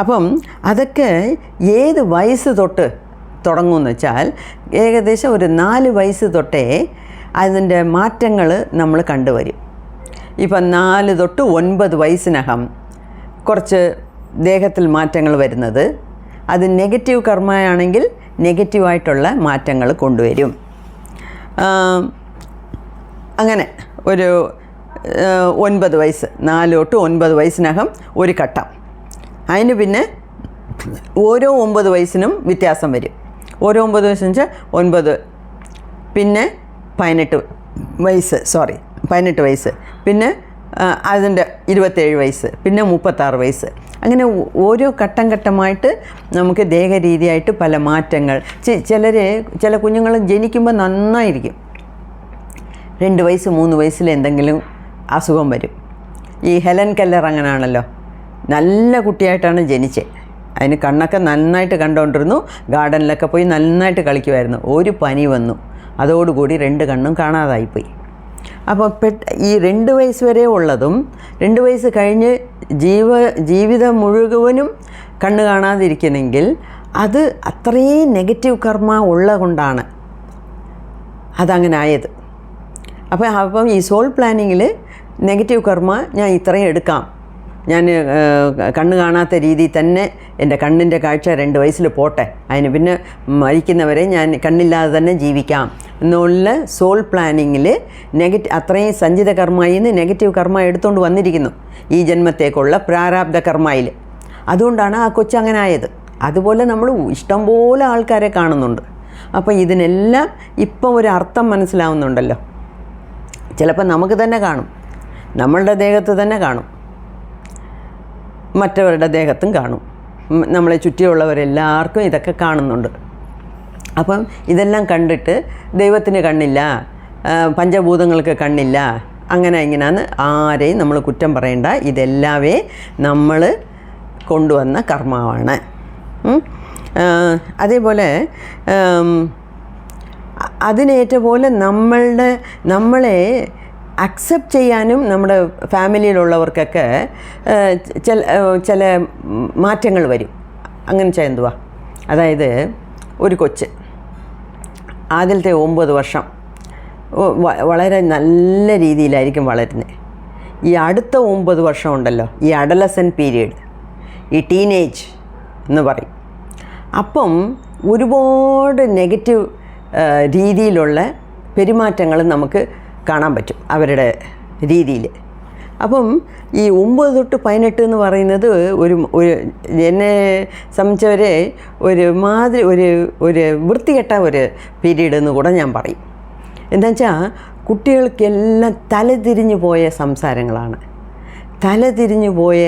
A: അപ്പം അതൊക്കെ ഏത് വയസ്സ് തൊട്ട് തുടങ്ങുമെന്ന് വെച്ചാൽ ഏകദേശം ഒരു 4 വയസ്സ് തൊട്ടേ അതിൻ്റെ മാറ്റങ്ങൾ നമ്മൾ കണ്ടുവരും. ഇപ്പം 4 തൊട്ട് 9 വയസ്സിനകം കുറച്ച് ദേഹത്തിൽ മാറ്റങ്ങൾ വരുന്നത്, അത് നെഗറ്റീവ് കർമ്മയാണെങ്കിൽ നെഗറ്റീവായിട്ടുള്ള മാറ്റങ്ങൾ കൊണ്ടുവരും. അങ്ങനെ ഒരു 9 വയസ്സ്, 4 തൊട്ട് 9 വയസ്സിനകം ഒരു ഘട്ടം. അതിന് പിന്നെ ഓരോ 9 വയസ്സിനും വ്യത്യാസം വരും. ഓരോ 9 വയസ്സെന്ന് വെച്ചാൽ 9, പിന്നെ 18 വയസ്സ്, പിന്നെ അതിൻ്റെ 27 വയസ്സ്, പിന്നെ 36 വയസ്സ്. അങ്ങനെ ഓരോ ഘട്ടം ഘട്ടമായിട്ട് നമുക്ക് ദേഹരീതിയായിട്ട് പല മാറ്റങ്ങൾ. ചില കുഞ്ഞുങ്ങൾ ജനിക്കുമ്പോൾ നന്നായിരിക്കും, 2 വയസ്സ് 3 വയസ്സിൽ എന്തെങ്കിലും അസുഖം വരും. ഈ ഹെലൻ കെല്ലർ അങ്ങനെയാണല്ലോ, നല്ല കുട്ടിയായിട്ടാണ് ജനിച്ചത്. അതിന് കണ്ണൊക്കെ നന്നായിട്ട് കണ്ടുകൊണ്ടിരുന്നു, ഗാർഡനിലൊക്കെ പോയി നന്നായിട്ട് കളിക്കുമായിരുന്നു. ഒരു പനി വന്നു, അതോടുകൂടി 2 കണ്ണും കാണാതായിപ്പോയി. അപ്പോൾ ഈ 2 വയസ്സ് വരെ ഉള്ളതും 2 വയസ്സ് കഴിഞ്ഞ് ജീവിതം മുഴുവനും കണ്ണ് കാണാതിരിക്കുന്നെങ്കിൽ അത് അത്രയും നെഗറ്റീവ് കർമ്മ ഉള്ളത് കൊണ്ടാണ് അതങ്ങനെ ആയത്. അപ്പം ഈ സോൾ പ്ലാനിങ്ങിൽ നെഗറ്റീവ് കർമ്മ ഞാൻ ഇത്രയും എടുക്കാം, ഞാൻ കണ്ണ് കാണാത്ത രീതിയിൽ തന്നെ എൻ്റെ കണ്ണിൻ്റെ കാഴ്ച 2 വയസ്സിൽ പോട്ടെ, അതിന് പിന്നെ മരിക്കുന്നവരെ ഞാൻ കണ്ണില്ലാതെ തന്നെ ജീവിക്കാം എന്നുള്ള സോൾ പ്ലാനിങ്ങിൽ അത്രയും സഞ്ചിത കർമ്മയിൽ നിന്ന് നെഗറ്റീവ് കർമ്മ എടുത്തുകൊണ്ട് വന്നിരിക്കുന്നു ഈ ജന്മത്തേക്കുള്ള പ്രാരാബ്ധ കർമ്മയിൽ. അതുകൊണ്ടാണ് ആ കൊച്ചങ്ങനെ ആയത്. അതുപോലെ നമ്മൾ ഇഷ്ടംപോലെ ആൾക്കാരെ കാണുന്നുണ്ട്. അപ്പോൾ ഇതിനെല്ലാം ഇപ്പം ഒരു അർത്ഥം മനസ്സിലാവുന്നുണ്ടല്ലോ. ചിലപ്പോൾ നമുക്ക് തന്നെ കാണും, നമ്മളുടെ ദേഹത്ത് തന്നെ കാണും, മറ്റവരുടെ ദേഹത്തും കാണും, നമ്മളെ ചുറ്റിയുള്ളവരെല്ലാവർക്കും ഇതൊക്കെ കാണുന്നുണ്ട്. അപ്പം ഇതെല്ലാം കണ്ടിട്ട് ദൈവത്തിന് കണ്ണില്ല, പഞ്ചഭൂതങ്ങൾക്ക് കണ്ണില്ല, അങ്ങനെ ഇങ്ങനെയാണ് ആരെയും നമ്മൾ കുറ്റം പറയേണ്ട. ഇതെല്ലാവേ നമ്മൾ കൊണ്ടുവന്ന കർമ്മമാണ്. അതേപോലെ അതിനേറ്റ പോലെ നമ്മളെ അക്സെപ്റ്റ് ചെയ്യാനും നമ്മുടെ ഫാമിലിയിലുള്ളവർക്കൊക്കെ ചില മാറ്റങ്ങൾ വരും. അങ്ങനെ വെച്ചാൽ എന്തുവാ? അതായത് ഒരു കൊച്ച് ആദ്യത്തെ 9 വർഷം വളരെ നല്ല രീതിയിലായിരിക്കും വളരുന്നത്. ഈ അടുത്ത 9 വർഷം ഉണ്ടല്ലോ, ഈ അഡലസൻറ്റ് പീരീഡ്, ഈ ടീനേജ് എന്ന് പറയും. അപ്പം ഒരുപാട് നെഗറ്റീവ് രീതിയിലുള്ള പെരുമാറ്റങ്ങൾ നമുക്ക് കാണാൻ പറ്റും അവരുടെ രീതിയിൽ. അപ്പം ഈ 9 തൊട്ട് 18 എന്ന് പറയുന്നത് ഒരു എന്നെ സംബന്ധിച്ചവരെ ഒരു വൃത്തികെട്ട ഒരു പീരീഡ് എന്ന് കൂടെ ഞാൻ പറയും. എന്താ വെച്ചാൽ കുട്ടികൾക്കെല്ലാം തലതിരിഞ്ഞു പോയ സംസാരങ്ങളാണ്, തലതിരിഞ്ഞു പോയ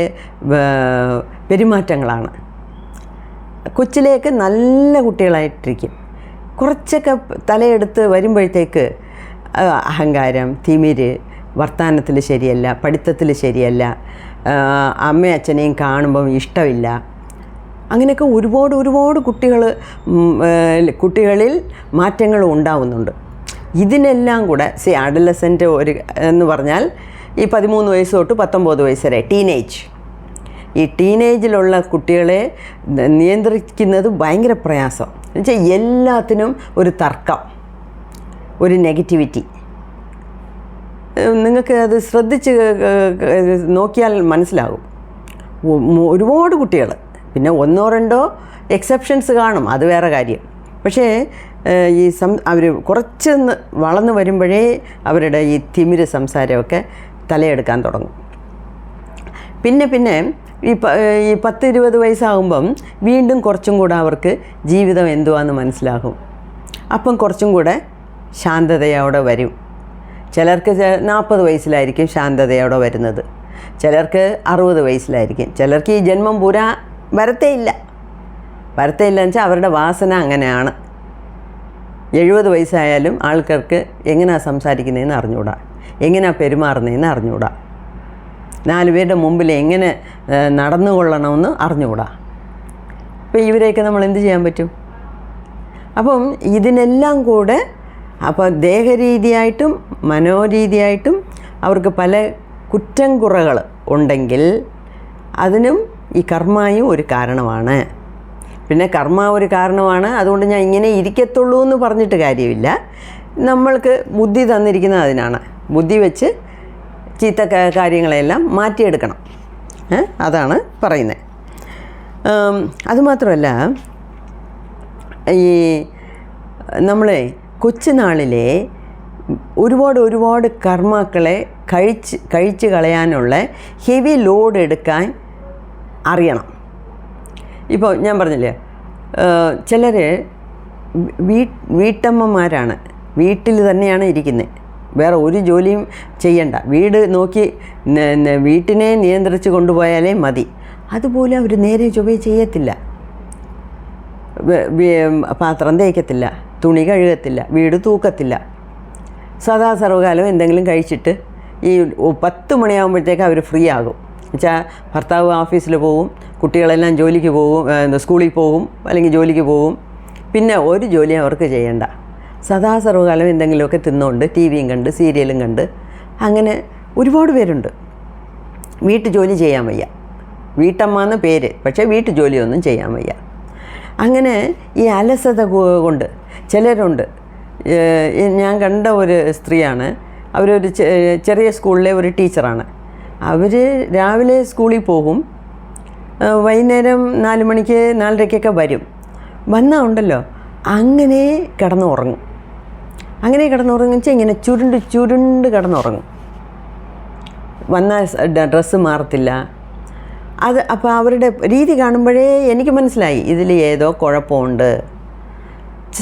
A: പെരുമാറ്റങ്ങളാണ്. കൊച്ചിലേക്ക് നല്ല കുട്ടികളായിട്ടിരിക്കും, കുറച്ചൊക്കെ തലയെടുത്ത് വരുമ്പോഴത്തേക്ക് അഹങ്കാരം, തിമിര്, വർത്തമാനത്തിൽ ശരിയല്ല, പഠിത്തത്തിൽ ശരിയല്ല, അമ്മയും അച്ഛനെയും കാണുമ്പം ഇഷ്ടമില്ല. അങ്ങനെയൊക്കെ ഒരുപാട് കുട്ടികളിൽ മാറ്റങ്ങൾ ഉണ്ടാവുന്നുണ്ട്. ഇതിനെല്ലാം കൂടെ അഡലസൻറ്റ് എന്ന് പറഞ്ഞാൽ ഈ 13 വയസ്സ് തൊട്ട് 19 വയസ്സ് വരെ ടീനേജ്. ഈ ടീനേജിലുള്ള കുട്ടികളെ നിയന്ത്രിക്കുന്നത് ഭയങ്കര പ്രയാസം. എന്നുവെച്ചാൽ എല്ലാത്തിനും ഒരു തർക്കം, ഒരു നെഗറ്റിവിറ്റി. നിങ്ങൾക്ക് അത് ശ്രദ്ധിച്ച് നോക്കിയാൽ മനസ്സിലാകും. ഒരുപാട് കുട്ടികൾ, പിന്നെ 1-2 എക്സെപ്ഷൻസ് കാണും, അത് വേറെ കാര്യം. പക്ഷേ അവർ കുറച്ചൊന്ന് വളർന്നു വരുമ്പോഴേ അവരുടെ ഈ തിമിര് സംസാരമൊക്കെ തലയെടുക്കാൻ തുടങ്ങും. പിന്നെ ഈ 10-20 വയസ്സാകുമ്പം വീണ്ടും കുറച്ചും കൂടെ അവർക്ക് ജീവിതം എന്തുവാന്ന് മനസ്സിലാകും. അപ്പം കുറച്ചും കൂടെ ശാന്തതയോടെ വരും. ചിലർക്ക് 40 വയസ്സിലായിരിക്കും ശാന്തതയോടെ വരുന്നത്, ചിലർക്ക് 60 വയസ്സിലായിരിക്കും, ചിലർക്ക് ഈ ജന്മം വരത്തേ ഇല്ല എന്ന് വെച്ചാൽ അവരുടെ വാസന അങ്ങനെയാണ്. 70 വയസ്സായാലും ആൾക്കാർക്ക് എങ്ങനെയാണ് സംസാരിക്കുന്നതെന്ന് അറിഞ്ഞുകൂടാ, എങ്ങനെയാണ് പെരുമാറുന്നതെന്ന് അറിഞ്ഞുകൂടാ, 4 പേരുടെ മുമ്പിൽ എങ്ങനെ നടന്നുകൊള്ളണമെന്ന് അറിഞ്ഞുകൂടാ. അപ്പോൾ ഇവരെയൊക്കെ നമ്മൾ എന്ത് ചെയ്യാൻ പറ്റും? അപ്പം ഇതിനെല്ലാം കൂടെ ദേഹരീതിയായിട്ടും മനോരീതിയായിട്ടും അവർക്ക് പല കുറ്റം കുറകൾ ഉണ്ടെങ്കിൽ അതിനും ഈ കർമ്മയും ഒരു കാരണമാണ്. പിന്നെ കർമ്മ ഒരു കാരണമാണ്, അതുകൊണ്ട് ഞാൻ ഇങ്ങനെ ഇരിക്കത്തുള്ളൂ എന്ന് പറഞ്ഞിട്ട് കാര്യമില്ല. നമ്മൾക്ക് ബുദ്ധി തന്നിരിക്കുന്നത് അതിനാണ്. ബുദ്ധി വെച്ച് ചീത്ത കാര്യങ്ങളെല്ലാം മാറ്റിയെടുക്കണം, അതാണ് പറയുന്നത്. അതുമാത്രമല്ല, ഈ നമ്മളെ കൊച്ചുനാളിലെ ഒരുപാട് കർമാക്കളെ കഴിച്ച് കളയാനുള്ള ഹെവി ലോഡ് എടുക്കാൻ അറിയണം. ഇപ്പോൾ ഞാൻ പറഞ്ഞില്ലേ, ചിലർ വീട്ടമ്മമാരാണ്, വീട്ടിൽ തന്നെയാണ് ഇരിക്കുന്നത്, വേറെ ഒരു ജോലിയും ചെയ്യണ്ട, വീട് നോക്കി വീട്ടിനെ നിയന്ത്രിച്ച് കൊണ്ടുപോയാലേ മതി. അതുപോലെ അവർ നേരെ ചൊവ്വേ ചെയ്യത്തില്ല. പാത്രം തേക്കത്തില്ല, തുണി കഴുകത്തില്ല, വീട് തൂക്കത്തില്ല. സദാ സർവ്വകാലം എന്തെങ്കിലും കഴിച്ചിട്ട് ഈ 10 മണിയാകുമ്പോഴത്തേക്ക് അവർ ഫ്രീ ആകും. എന്നുവെച്ചാൽ ഭർത്താവ് ഓഫീസിൽ പോവും, കുട്ടികളെല്ലാം ജോലിക്ക് പോവും, സ്കൂളിൽ പോവും, അല്ലെങ്കിൽ ജോലിക്ക് പോവും. പിന്നെ ഒരു ജോലിയും അവർക്ക് ചെയ്യണ്ട. സദാ സർവ്വകാലം എന്തെങ്കിലുമൊക്കെ തിന്നുകൊണ്ട് ടി വിയും കണ്ട് സീരിയലും കണ്ട് അങ്ങനെ ഒരുപാട് പേരുണ്ട്. വീട്ടു ജോലി ചെയ്യാൻ വയ്യ, വീട്ടമ്മ എന്ന് പേര്, പക്ഷേ വീട്ടു ജോലിയൊന്നും ചെയ്യാൻ വയ്യ. അങ്ങനെ ഈ അലസത കൊണ്ട് ചിലരുണ്ട്. ഞാൻ കണ്ട ഒരു സ്ത്രീയാണ്, അവരൊരു ചെറിയ സ്കൂളിലെ ഒരു ടീച്ചറാണ്. അവർ രാവിലെ സ്കൂളിൽ പോകും, വൈകുന്നേരം 4 മണിക്ക് 4:30ക്കൊക്കെ വരും. വന്നാൽ ഉണ്ടല്ലോ അങ്ങനെ കിടന്നുറങ്ങും. അങ്ങനെ കിടന്നുറങ്ങും വെച്ചാൽ ഇങ്ങനെ ചുരുണ്ട് കിടന്നുറങ്ങും. വന്നാൽ ഡ്രസ്സ് മാറത്തില്ല. അപ്പോൾ അവരുടെ രീതി കാണുമ്പോഴേ എനിക്ക് മനസ്സിലായി ഇതിൽ ഏതോ കുഴപ്പമുണ്ട്.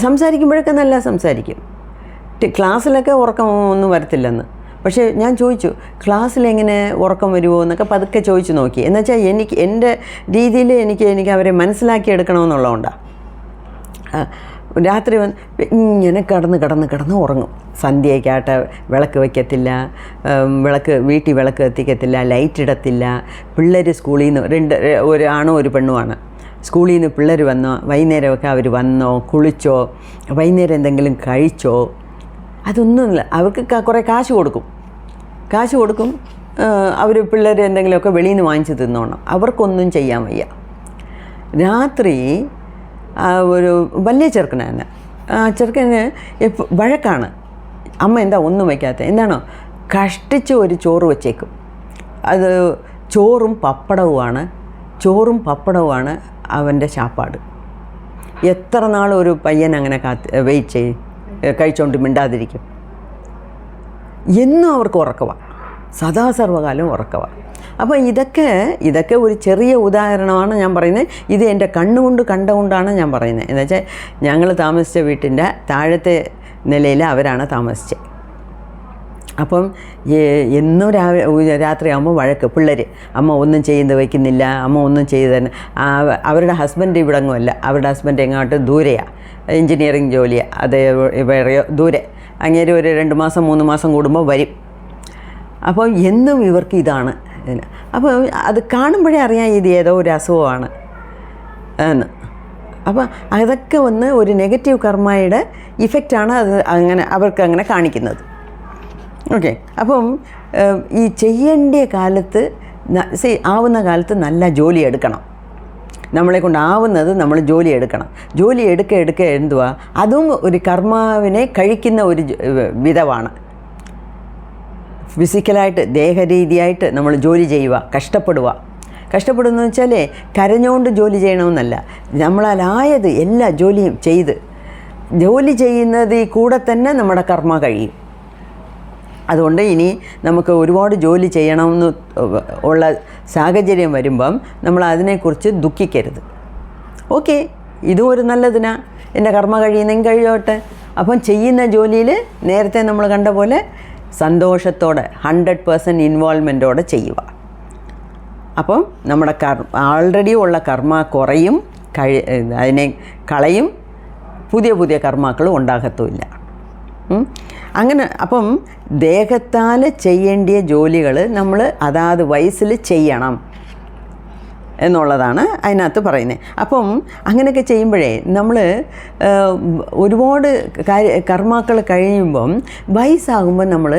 A: സംസാരിക്കുമ്പോഴൊക്കെ നല്ല സംസാരിക്കും, ക്ലാസ്സിലൊക്കെ ഉറക്കമൊന്നും വരത്തില്ലെന്ന്. പക്ഷേ ഞാൻ ചോദിച്ചു, ക്ലാസ്സിലെങ്ങനെ ഉറക്കം വരുമോ എന്നൊക്കെ പതുക്കെ ചോദിച്ചു നോക്കി. എന്നുവെച്ചാൽ എൻ്റെ രീതിയിൽ എനിക്ക് അവരെ മനസ്സിലാക്കിയെടുക്കണമെന്നുള്ളതുകൊണ്ടാണ്. രാത്രി ഇങ്ങനെ കിടന്ന് ഉറങ്ങും. സന്ധ്യയ്ക്കാട്ടെ വിളക്ക് വയ്ക്കത്തില്ല, വീട്ടിൽ വിളക്ക് കത്തിക്കത്തില്ല, ലൈറ്റ് ഇടത്തില്ല. പിള്ളേർ സ്കൂളിൽ നിന്ന് ഒരു ആണോ ഒരു പെണ്ണുമാണ്. സ്കൂളിൽ നിന്ന് പിള്ളേർ വന്നോ, വൈകുന്നേരമൊക്കെ അവർ വന്നോ, കുളിച്ചോ, വൈകുന്നേരം എന്തെങ്കിലും കഴിച്ചോ, അതൊന്നുമില്ല. അവർക്ക് കുറേ കാശ് കൊടുക്കും. അവർ പിള്ളേർ എന്തെങ്കിലുമൊക്കെ വെളിയിൽ നിന്ന് വാങ്ങിച്ച് തിന്നോണം. അവർക്കൊന്നും ചെയ്യാൻ വയ്യ. രാത്രി ഒരു വലിയ ചെറുക്കനാണ്, ആ ചെറുക്കന് വഴക്കാണ്. അമ്മ എന്താ ഒന്നും വയ്ക്കാത്ത, എന്താണോ കഷ്ടിച്ച് ഒരു ചോറ് വച്ചേക്കും. അത് ചോറും പപ്പടവുമാണ് അവൻ്റെ ശാപ്പാട്. എത്ര നാൾ ഒരു പയ്യൻ അങ്ങനെ വെയിറ്റ് ചെയ്യും, കഴിച്ചുകൊണ്ട് മിണ്ടാതിരിക്കും. എന്നും അവർക്ക് ഉറക്കമാണ്, സദാ സർവ്വകാലം ഉറക്കമാണ്. അപ്പോൾ ഇതൊക്കെ ഒരു ചെറിയ ഉദാഹരണമാണ് ഞാൻ പറയുന്നത്. ഇത് എൻ്റെ കണ്ണുകൊണ്ട് കണ്ടുകൊണ്ടാണ് ഞാൻ പറയുന്നത്. എന്ന് വെച്ചാൽ ഞങ്ങൾ താമസിച്ച വീട്ടിൻ്റെ താഴത്തെ നിലയിൽ അവരാണ് താമസിച്ചത്. അപ്പം എന്നും രാത്രിയാകുമ്പോൾ വഴക്ക്. പിള്ളേർ അമ്മ ഒന്നും ചെയ്യുന്നത് വയ്ക്കുന്നില്ല, അമ്മ ഒന്നും ചെയ്ത് തന്നെ. അവരുടെ ഹസ്ബൻഡ് ഇവിടെങ്ങുമല്ല, അവരുടെ ഹസ്ബൻഡ് എങ്ങോട്ട് ദൂരെയാണ്, എൻജിനീയറിങ് ജോലിയാണ്, അത് വേറെ ദൂരെ. അങ്ങേര് ഒരു 2 മാസം 3 മാസം കൂടുമ്പോൾ വരും. അപ്പോൾ എന്നും ഇവർക്ക് ഇതാണ്. അപ്പോൾ അത് കാണുമ്പോഴേ അറിയാം ഇത് ഏതോ ഒരു അസുഖമാണ് എന്ന്. അപ്പോൾ അതൊക്കെ ഒരു നെഗറ്റീവ് കർമ്മയുടെ ഇഫക്റ്റാണ് അത് അവർക്ക് അങ്ങനെ കാണിക്കുന്നത്. ഓക്കെ. അപ്പം ഈ ചെയ്യേണ്ട കാലത്ത് ആവുന്ന കാലത്ത് നല്ല ജോലി എടുക്കണം. നമ്മളെ കൊണ്ടാവുന്നത് നമ്മൾ ജോലി എടുക്കണം. ജോലി എടുക്കുക എന്തുവാ, അതും ഒരു കർമാവിനെ കഴിക്കുന്ന ഒരു വിധമാണ്. ഫിസിക്കലായിട്ട് ദേഹരീതിയായിട്ട് നമ്മൾ ജോലി ചെയ്യുക, കഷ്ടപ്പെടുന്നു വെച്ചാൽ കരഞ്ഞുകൊണ്ട് ജോലി ചെയ്യണമെന്നല്ല, നമ്മളാലായത് എല്ലാ ജോലിയും ചെയ്ത് ജോലി ചെയ്യുന്നതിൽ കൂടെ തന്നെ നമ്മുടെ കർമ്മ കഴിയും. അതുകൊണ്ട് ഇനി നമുക്ക് ഒരുപാട് ജോലി ചെയ്യണമെന്ന് ഉള്ള സാഹചര്യം വരുമ്പം നമ്മൾ അതിനെക്കുറിച്ച് ദുഃഖിക്കരുത്. ഓക്കെ, ഇതും ഒരു നല്ലതിനാ, എൻ്റെ കർമ്മ കഴിയുന്നെങ്കിൽ കഴിയോട്ടെ. അപ്പം ചെയ്യുന്ന ജോലിയിൽ നേരത്തെ നമ്മൾ കണ്ട പോലെ സന്തോഷത്തോടെ 100% ഇൻവോൾവ്മെൻറ്റോടെ ചെയ്യുക. അപ്പം നമ്മുടെ ആൾറെഡി ഉള്ള കർമ്മ കുറയും, അതിനെ കളയും, പുതിയ പുതിയ കർമാക്കളും ഉണ്ടാകത്തുമില്ല. അങ്ങനെ അപ്പം ദേഹത്താൽ ചെയ്യേണ്ടിയ ജോലികൾ നമ്മൾ അതാത് വയസ്സിൽ ചെയ്യണം എന്നുള്ളതാണ് അതിനകത്ത് പറയുന്നത്. അപ്പം അങ്ങനെയൊക്കെ ചെയ്യുമ്പോഴേ നമ്മൾ ഒരുപാട് കർമാക്കൾ കഴിയുമ്പം വയസ്സാകുമ്പോൾ നമ്മൾ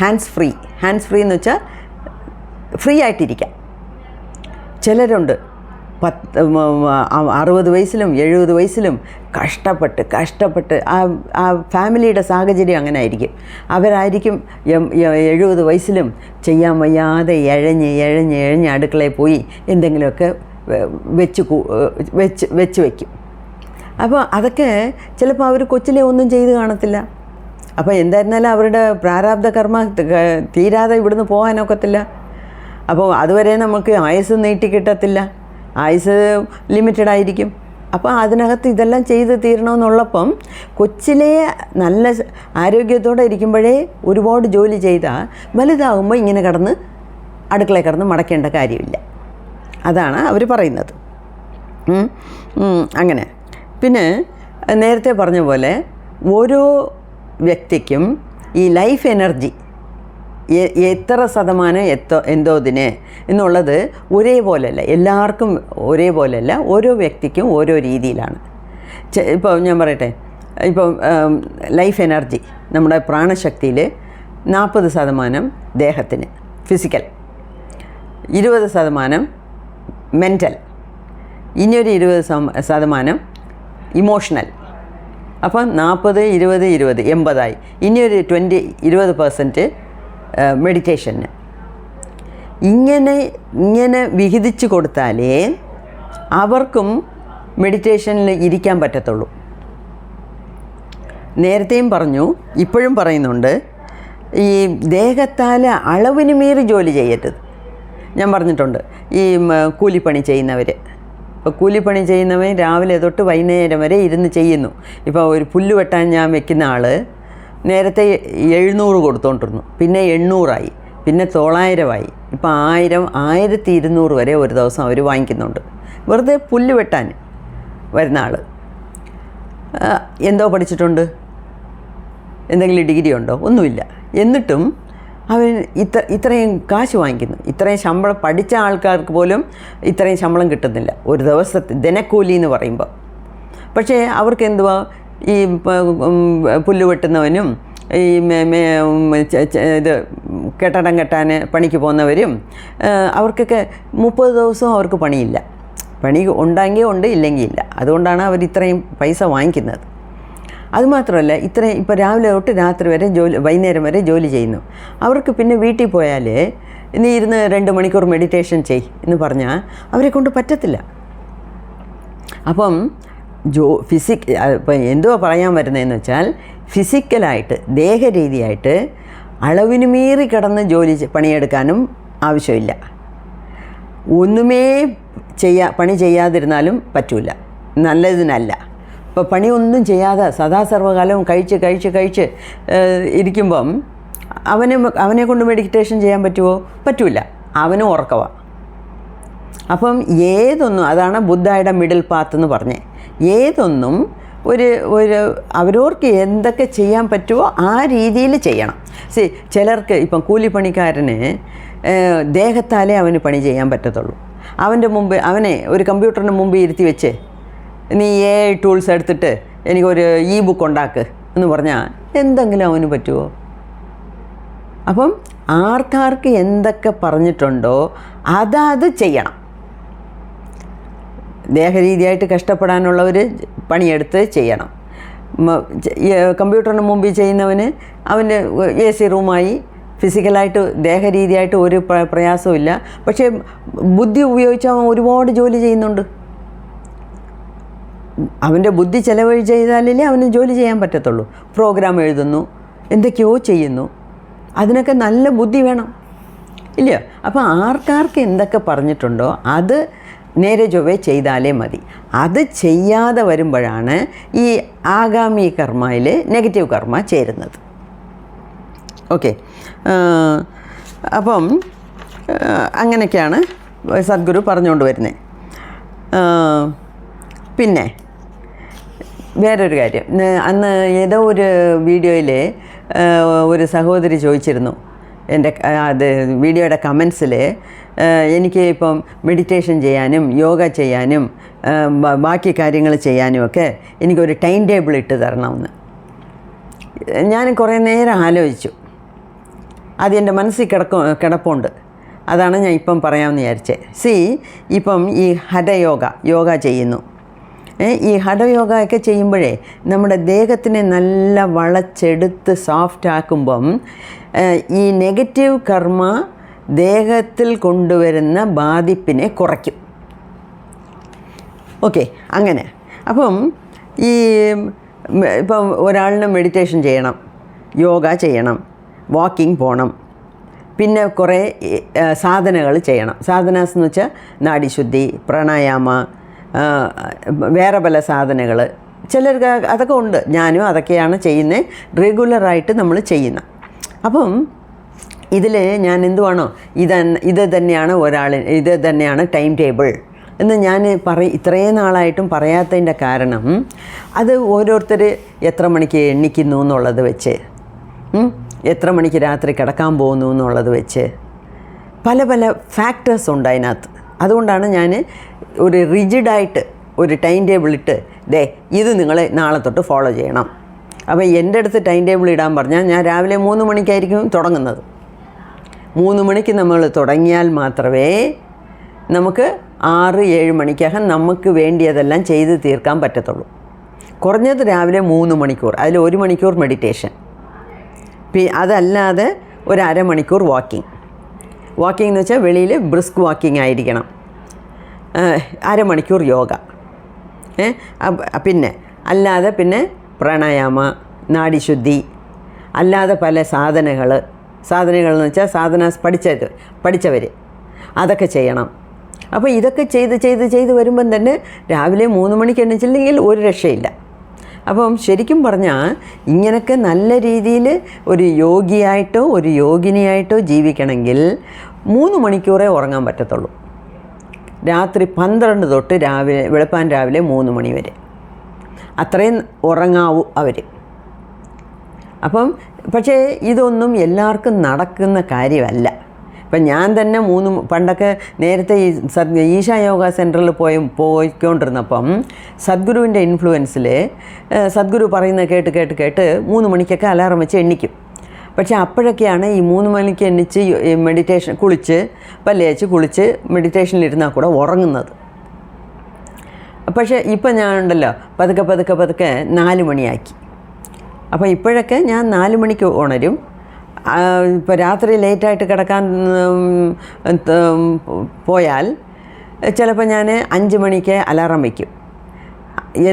A: ഹാൻഡ്സ് ഫ്രീ എന്ന് വെച്ചാൽ ഫ്രീ ആയിട്ടിരിക്കാം. ചിലരുണ്ട് 60 വയസ്സിലും 70 വയസ്സിലും കഷ്ടപ്പെട്ട് ആ ഫാമിലിയുടെ സാഹചര്യം അങ്ങനെ ആയിരിക്കും. അവരായിരിക്കും 70 വയസ്സിലും ചെയ്യാൻ വയ്യാതെ എഴഞ്ഞ് അടുക്കളയിൽ പോയി എന്തെങ്കിലുമൊക്കെ വെച്ച് വയ്ക്കും. അപ്പോൾ അതൊക്കെ ചിലപ്പോൾ അവർ കൊച്ചിലെ ഒന്നും ചെയ്ത് കാണത്തില്ല. അപ്പോൾ എന്തായിരുന്നാലും അവരുടെ പ്രാരാബ്ധ കർമ്മ തീരാതെ ഇവിടുന്ന് പോകാനൊക്കത്തില്ല. അപ്പോൾ അതുവരെ നമുക്ക് ആയുസ് നീട്ടി കിട്ടത്തില്ല, ആയുസ് ലിമിറ്റഡ് ആയിരിക്കും. അപ്പോൾ അതിനകത്ത് ഇതെല്ലാം ചെയ്ത് തീരണമെന്നുള്ളപ്പം കൊച്ചിലെ നല്ല ആരോഗ്യത്തോടെ ഇരിക്കുമ്പോഴേ ഒരുപാട് ജോലി ചെയ്താൽ വലുതാകുമ്പോൾ ഇങ്ങനെ അടുക്കളയിൽ കിടന്ന് മടക്കേണ്ട കാര്യമില്ല. അതാണ് അവർ പറയുന്നത്. അങ്ങനെ പിന്നെ നേരത്തെ പറഞ്ഞ പോലെ ഓരോ വ്യക്തിക്കും ഈ ലൈഫ് എനർജി എത്ര ശതമാനം എന്തോതിന് എന്നുള്ളത് ഒരേപോലെയല്ല, എല്ലാവർക്കും ഒരേപോലെയല്ല, ഓരോ വ്യക്തിക്കും ഓരോ രീതിയിലാണ്. ഇപ്പോൾ ഞാൻ പറയട്ടെ, ഇപ്പോൾ ലൈഫ് എനർജി നമ്മുടെ പ്രാണശക്തിയിൽ 40% ദേഹത്തിന് ഫിസിക്കൽ, 20% മെൻ്റൽ, ഇനിയൊരു 20% ഇമോഷണൽ. അപ്പം 40, 20, 20 80ആയി. ഇനിയൊരു 20% മെഡിറ്റേഷന്. ഇങ്ങനെ വിഹിതിച്ച് കൊടുത്താലേ അവർക്കും മെഡിറ്റേഷനിൽ ഇരിക്കാൻ പറ്റത്തുള്ളൂ. നേരത്തെയും പറഞ്ഞു, ഇപ്പോഴും പറയുന്നുണ്ട്, ഈ ദേഹത്താൽ അളവിന് മീറി ജോലി ചെയ്യരുത്. ഞാൻ പറഞ്ഞിട്ടുണ്ട്, ഈ കൂലിപ്പണി ചെയ്യുന്നവർ, ഇപ്പോൾ കൂലിപ്പണി ചെയ്യുന്നവൻ രാവിലെ തൊട്ട് വൈകുന്നേരം വരെ ഇരുന്ന് ചെയ്യുന്നു. ഇപ്പോൾ ഒരു പുല്ല് വെട്ടാൻ ഞാൻ വെക്കുന്ന ആൾ നേരത്തെ 700 കൊടുത്തോണ്ടിരുന്നു, പിന്നെ 800ആയി, പിന്നെ 900ആയി, ഇപ്പോൾ 1000, 1200 വരെ ഒരു ദിവസം അവർ വാങ്ങിക്കുന്നുണ്ട്. വെറുതെ പുല്ല് വെട്ടാൻ വരുന്ന ആൾ എന്തോ പഠിച്ചിട്ടുണ്ട്? എന്തെങ്കിലും ഡിഗ്രി ഉണ്ടോ? ഒന്നുമില്ല. എന്നിട്ടും അവൻ ഇത്രയും കാശ് വാങ്ങിക്കുന്നു. ഇത്രയും ശമ്പളം പഠിച്ച ആൾക്കാർക്ക് പോലും ഇത്രയും ശമ്പളം കിട്ടുന്നില്ല ഒരു ദിവസത്തെ ദിനക്കൂലി എന്ന് പറയുമ്പോൾ. പക്ഷേ അവർക്ക് എന്തുവാ, ഈ പുല്ല് വെട്ടുന്നവനും ഈ ഇത് കെട്ടിടം കെട്ടാൻ പണിക്ക് പോകുന്നവരും അവർക്കൊക്കെ 30 ദിവസവും അവർക്ക് പണിയില്ല. പണി ഉണ്ടെങ്കിൽ ഉണ്ട്, ഇല്ലെങ്കിൽ ഇല്ല. അതുകൊണ്ടാണ് അവർ ഇത്രയും പൈസ വാങ്ങിക്കുന്നത്. അതുമാത്രമല്ല, ഇത്രയും ഇപ്പോൾ രാവിലെ തൊട്ട് രാത്രി വരെ വൈകുന്നേരം വരെ ജോലി ചെയ്യുന്നു. അവർക്ക് പിന്നെ വീട്ടിൽ പോയാൽ നീ ഇരുന്ന് 2 മണിക്കൂർ മെഡിറ്റേഷൻ എന്ന് പറഞ്ഞാൽ അവരെ കൊണ്ട് പറ്റത്തില്ല. അപ്പം ഇപ്പം എന്തുവാ പറയാൻ വരുന്നതെന്ന് വെച്ചാൽ, ഫിസിക്കലായിട്ട് ദേഹരീതിയായിട്ട് അളവിന് മീറി കിടന്ന് പണിയെടുക്കാനും ആവശ്യമില്ല. ഒന്നുമേ പണി ചെയ്യാതിരുന്നാലും പറ്റില്ല, നല്ലതിനല്ല. ഇപ്പോൾ പണിയൊന്നും ചെയ്യാതെ സദാസർവകാലവും കഴിച്ച് ഇരിക്കുമ്പം അവനെ കൊണ്ട് മെഡിറ്റേഷൻ ചെയ്യാൻ പറ്റുമോ? പറ്റില്ല. അവനും ഉറക്കമാണ്. അപ്പം അതാണ് ബുദ്ധയുടെ മിഡിൽ പാത്ത് എന്ന് പറഞ്ഞേ. ഏതൊന്നും ഒരു അവരവർക്ക് എന്തൊക്കെ ചെയ്യാൻ പറ്റുമോ ആ രീതിയിൽ ചെയ്യണം. ചിലർക്ക് ഇപ്പം കൂലിപ്പണിക്കാരന് ദേഹത്താലേ അവന് പണി ചെയ്യാൻ പറ്റത്തുള്ളൂ. അവനെ ഒരു കമ്പ്യൂട്ടറിന് മുമ്പ് ഇരുത്തി വെച്ച് നീ ടൂൾസ് എടുത്തിട്ട് എനിക്കൊരു ബുക്ക് ഉണ്ടാക്ക് എന്ന് പറഞ്ഞാൽ എന്തെങ്കിലും അവന് പറ്റുമോ? അപ്പം ആർക്കാർക്ക് എന്തൊക്കെ പറഞ്ഞിട്ടുണ്ടോ അത് ചെയ്യണം. ദേഹരീതിയായിട്ട് കഷ്ടപ്പെടാനുള്ളവർ പണിയെടുത്ത് ചെയ്യണം. കമ്പ്യൂട്ടറിന് മുമ്പിൽ ചെയ്യുന്നവന് അവന് AC റൂമായി ഫിസിക്കലായിട്ട് ദേഹരീതിയായിട്ട് ഒരു പ്രയാസവും ഇല്ല. പക്ഷേ ബുദ്ധി ഉപയോഗിച്ച് അവൻ ഒരുപാട് ജോലി ചെയ്യുന്നുണ്ട്. അവൻ്റെ ബുദ്ധി ചെലവഴി ചെയ്താലല്ലേ അവന് ജോലി ചെയ്യാൻ പറ്റത്തുള്ളൂ. പ്രോഗ്രാം എഴുതുന്നു, എന്തൊക്കെയോ ചെയ്യുന്നു, അതിനൊക്കെ നല്ല ബുദ്ധി വേണം, ഇല്ലയോ? അപ്പോൾ ആർക്കാർക്ക് എന്തൊക്കെ പറഞ്ഞിട്ടുണ്ടോ അത് നേരെ ചൊവ്വേ ചെയ്താലേ മതി. അത് ചെയ്യാതെ വരുമ്പോഴാണ് ഈ ആഗാമി കർമ്മയിൽ നെഗറ്റീവ് കർമ്മ ചേരുന്നത്. ഓക്കെ, അപ്പം അങ്ങനെയൊക്കെയാണ് സദ്ഗുരു പറഞ്ഞുകൊണ്ട് വരുന്നത്. പിന്നെ വേറൊരു കാര്യം, അന്ന് ഏതോ ഒരു വീഡിയോയിൽ ഒരു സഹോദരി ചോദിച്ചിരുന്നു, എൻ്റെ അത് വീഡിയോയുടെ കമൻസിൽ, എനിക്ക് ഇപ്പം മെഡിറ്റേഷൻ ചെയ്യാനും യോഗ ചെയ്യാനും ബാക്കി കാര്യങ്ങൾ ചെയ്യാനും ഒക്കെ എനിക്കൊരു ടൈം ടേബിൾ ഇട്ട് തരണമെന്ന്. ഞാൻ കുറേ നേരം ആലോചിച്ചു. അത് എൻ്റെ മനസ്സിൽ കിടപ്പുണ്ട്. അതാണ് ഞാൻ ഇപ്പം പറയാമെന്ന് വിചാരിച്ചത്. ഇപ്പം ഈ യോഗ ചെയ്യുന്നു. ഈ ഹഠയോഗയൊക്കെ ചെയ്യുമ്പോഴേ നമ്മുടെ ദേഹത്തിനെ നല്ല വളച്ചെടുത്ത് സോഫ്റ്റ് ആക്കുമ്പം ഈ നെഗറ്റീവ് കർമ്മ ദേഹത്തിൽ കൊണ്ടുവരുന്ന ബാധിപ്പിനെ കുറയ്ക്കും. ഓക്കെ, അങ്ങനെ. അപ്പം ഇപ്പം ഒരാളിന് മെഡിറ്റേഷൻ ചെയ്യണം, യോഗ ചെയ്യണം, വാക്കിംഗ് പോകണം, പിന്നെ കുറേ സാധനകൾ ചെയ്യണം. സാധനാസ് എന്ന് വെച്ചാൽ നാഡിശുദ്ധി, പ്രാണായാമ, വേറെ പല സാധനങ്ങൾ. ചിലർക്ക് അതൊക്കെ ഉണ്ട്. ഞാനും അതൊക്കെയാണ് ചെയ്യുന്നത്, റെഗുലറായിട്ട് നമ്മൾ ചെയ്യുന്ന. അപ്പം ഇതിൽ ഞാൻ എന്തുവാണോ ഇത് തന്നെയാണ് ടൈം ടേബിൾ എന്ന് ഞാൻ ഇത്രയും നാളായിട്ടും പറയാത്തതിൻ്റെ കാരണം, അത് ഓരോരുത്തർ എത്ര മണിക്ക് എണ്ണിക്കുന്നു എന്നുള്ളത് വെച്ച്, എത്ര മണിക്ക് രാത്രി കിടക്കാൻ പോകുന്നു എന്നുള്ളത് വെച്ച് പല പല ഫാക്ടേഴ്സ് ഉണ്ട് അതിനകത്ത്. അതുകൊണ്ടാണ് ഞാൻ ഒരു റിജിഡായിട്ട് ഒരു ടൈം ടേബിൾ ഇട്ട്, ഇത് നിങ്ങൾ നാളെ തൊട്ട് ഫോളോ ചെയ്യണം. അപ്പോൾ എൻ്റെ അടുത്ത് ടൈം ടേബിൾ ഇടാൻ പറഞ്ഞാൽ ഞാൻ രാവിലെ 3 മണിക്കായിരിക്കും തുടങ്ങുന്നത്. 3 മണിക്ക് നമ്മൾ തുടങ്ങിയാൽ മാത്രമേ നമുക്ക് 6-7 മണിക്കകം നമുക്ക് വേണ്ടിയതെല്ലാം ചെയ്ത് തീർക്കാൻ പറ്റത്തുള്ളൂ. കുറഞ്ഞത് രാവിലെ 3 മണിക്കൂർ, അതിൽ 1 മണിക്കൂർ മെഡിറ്റേഷൻ, അതല്ലാതെ ഒരു അരമണിക്കൂർ വാക്കിംഗ് എന്ന് വെച്ചാൽ വെളിയിൽ ബ്രിസ്ക് വാക്കിംഗ് ആയിരിക്കണം. അരമണിക്കൂർ യോഗ, പിന്നെ അല്ലാതെ പിന്നെ പ്രാണായാമ, നാഡിശുദ്ധി, അല്ലാതെ പല സാധനകളെന്ന് വെച്ചാൽ സാധനാസ് പഠിച്ചവർ അതൊക്കെ ചെയ്യണം. അപ്പോൾ ഇതൊക്കെ ചെയ്ത് വരുമ്പം തന്നെ രാവിലെ 3 മണിക്ക് എണ്ണിച്ചില്ലെങ്കിൽ ഒരു രക്ഷയില്ല. അപ്പം ശരിക്കും പറഞ്ഞാൽ ഇങ്ങനെയൊക്കെ നല്ല രീതിയിൽ ഒരു യോഗിയായിട്ടോ ഒരു യോഗിനിയായിട്ടോ ജീവിക്കണമെങ്കിൽ 3 മണിക്കൂറേ ഉറങ്ങാൻ പറ്റത്തുള്ളൂ. രാത്രി 12 തൊട്ട് വെളുപ്പാൻ രാവിലെ 3 മണി വരെ അത്രയും ഉറങ്ങാവൂ അവർ. അപ്പം പക്ഷേ ഇതൊന്നും എല്ലാവർക്കും നടക്കുന്ന കാര്യമല്ല. ഇപ്പം ഞാൻ തന്നെ പണ്ടൊക്കെ നേരത്തെ ഈ ഈശാ യോഗ സെൻറ്ററിൽ പോയിക്കൊണ്ടിരുന്നപ്പം സദ്ഗുരുവിൻ്റെ ഇൻഫ്ലുവൻസിൽ സദ്ഗുരു പറയുന്നത് കേട്ട് 3 മണിക്കൊക്കെ അലാറം വെച്ച് എണ്ണിക്കും. പക്ഷേ അപ്പോഴൊക്കെയാണ് ഈ 3 മണിക്ക് എണ്ണിച്ച് മെഡിറ്റേഷൻ പല്ലേച്ച് കുളിച്ച് മെഡിറ്റേഷനിലിരുന്നാൽ കൂടെ ഉറങ്ങുന്നത്. പക്ഷേ ഇപ്പം ഞാനുണ്ടല്ലോ പതുക്കെ 4 മണിയാക്കി. അപ്പോൾ ഇപ്പോഴൊക്കെ ഞാൻ 4 മണിക്ക് ഉണരും. ഇപ്പോൾ രാത്രി ലേറ്റായിട്ട് കിടക്കാൻ പോയാൽ ചിലപ്പോൾ ഞാൻ 5 മണിക്ക് അലാറം വയ്ക്കും,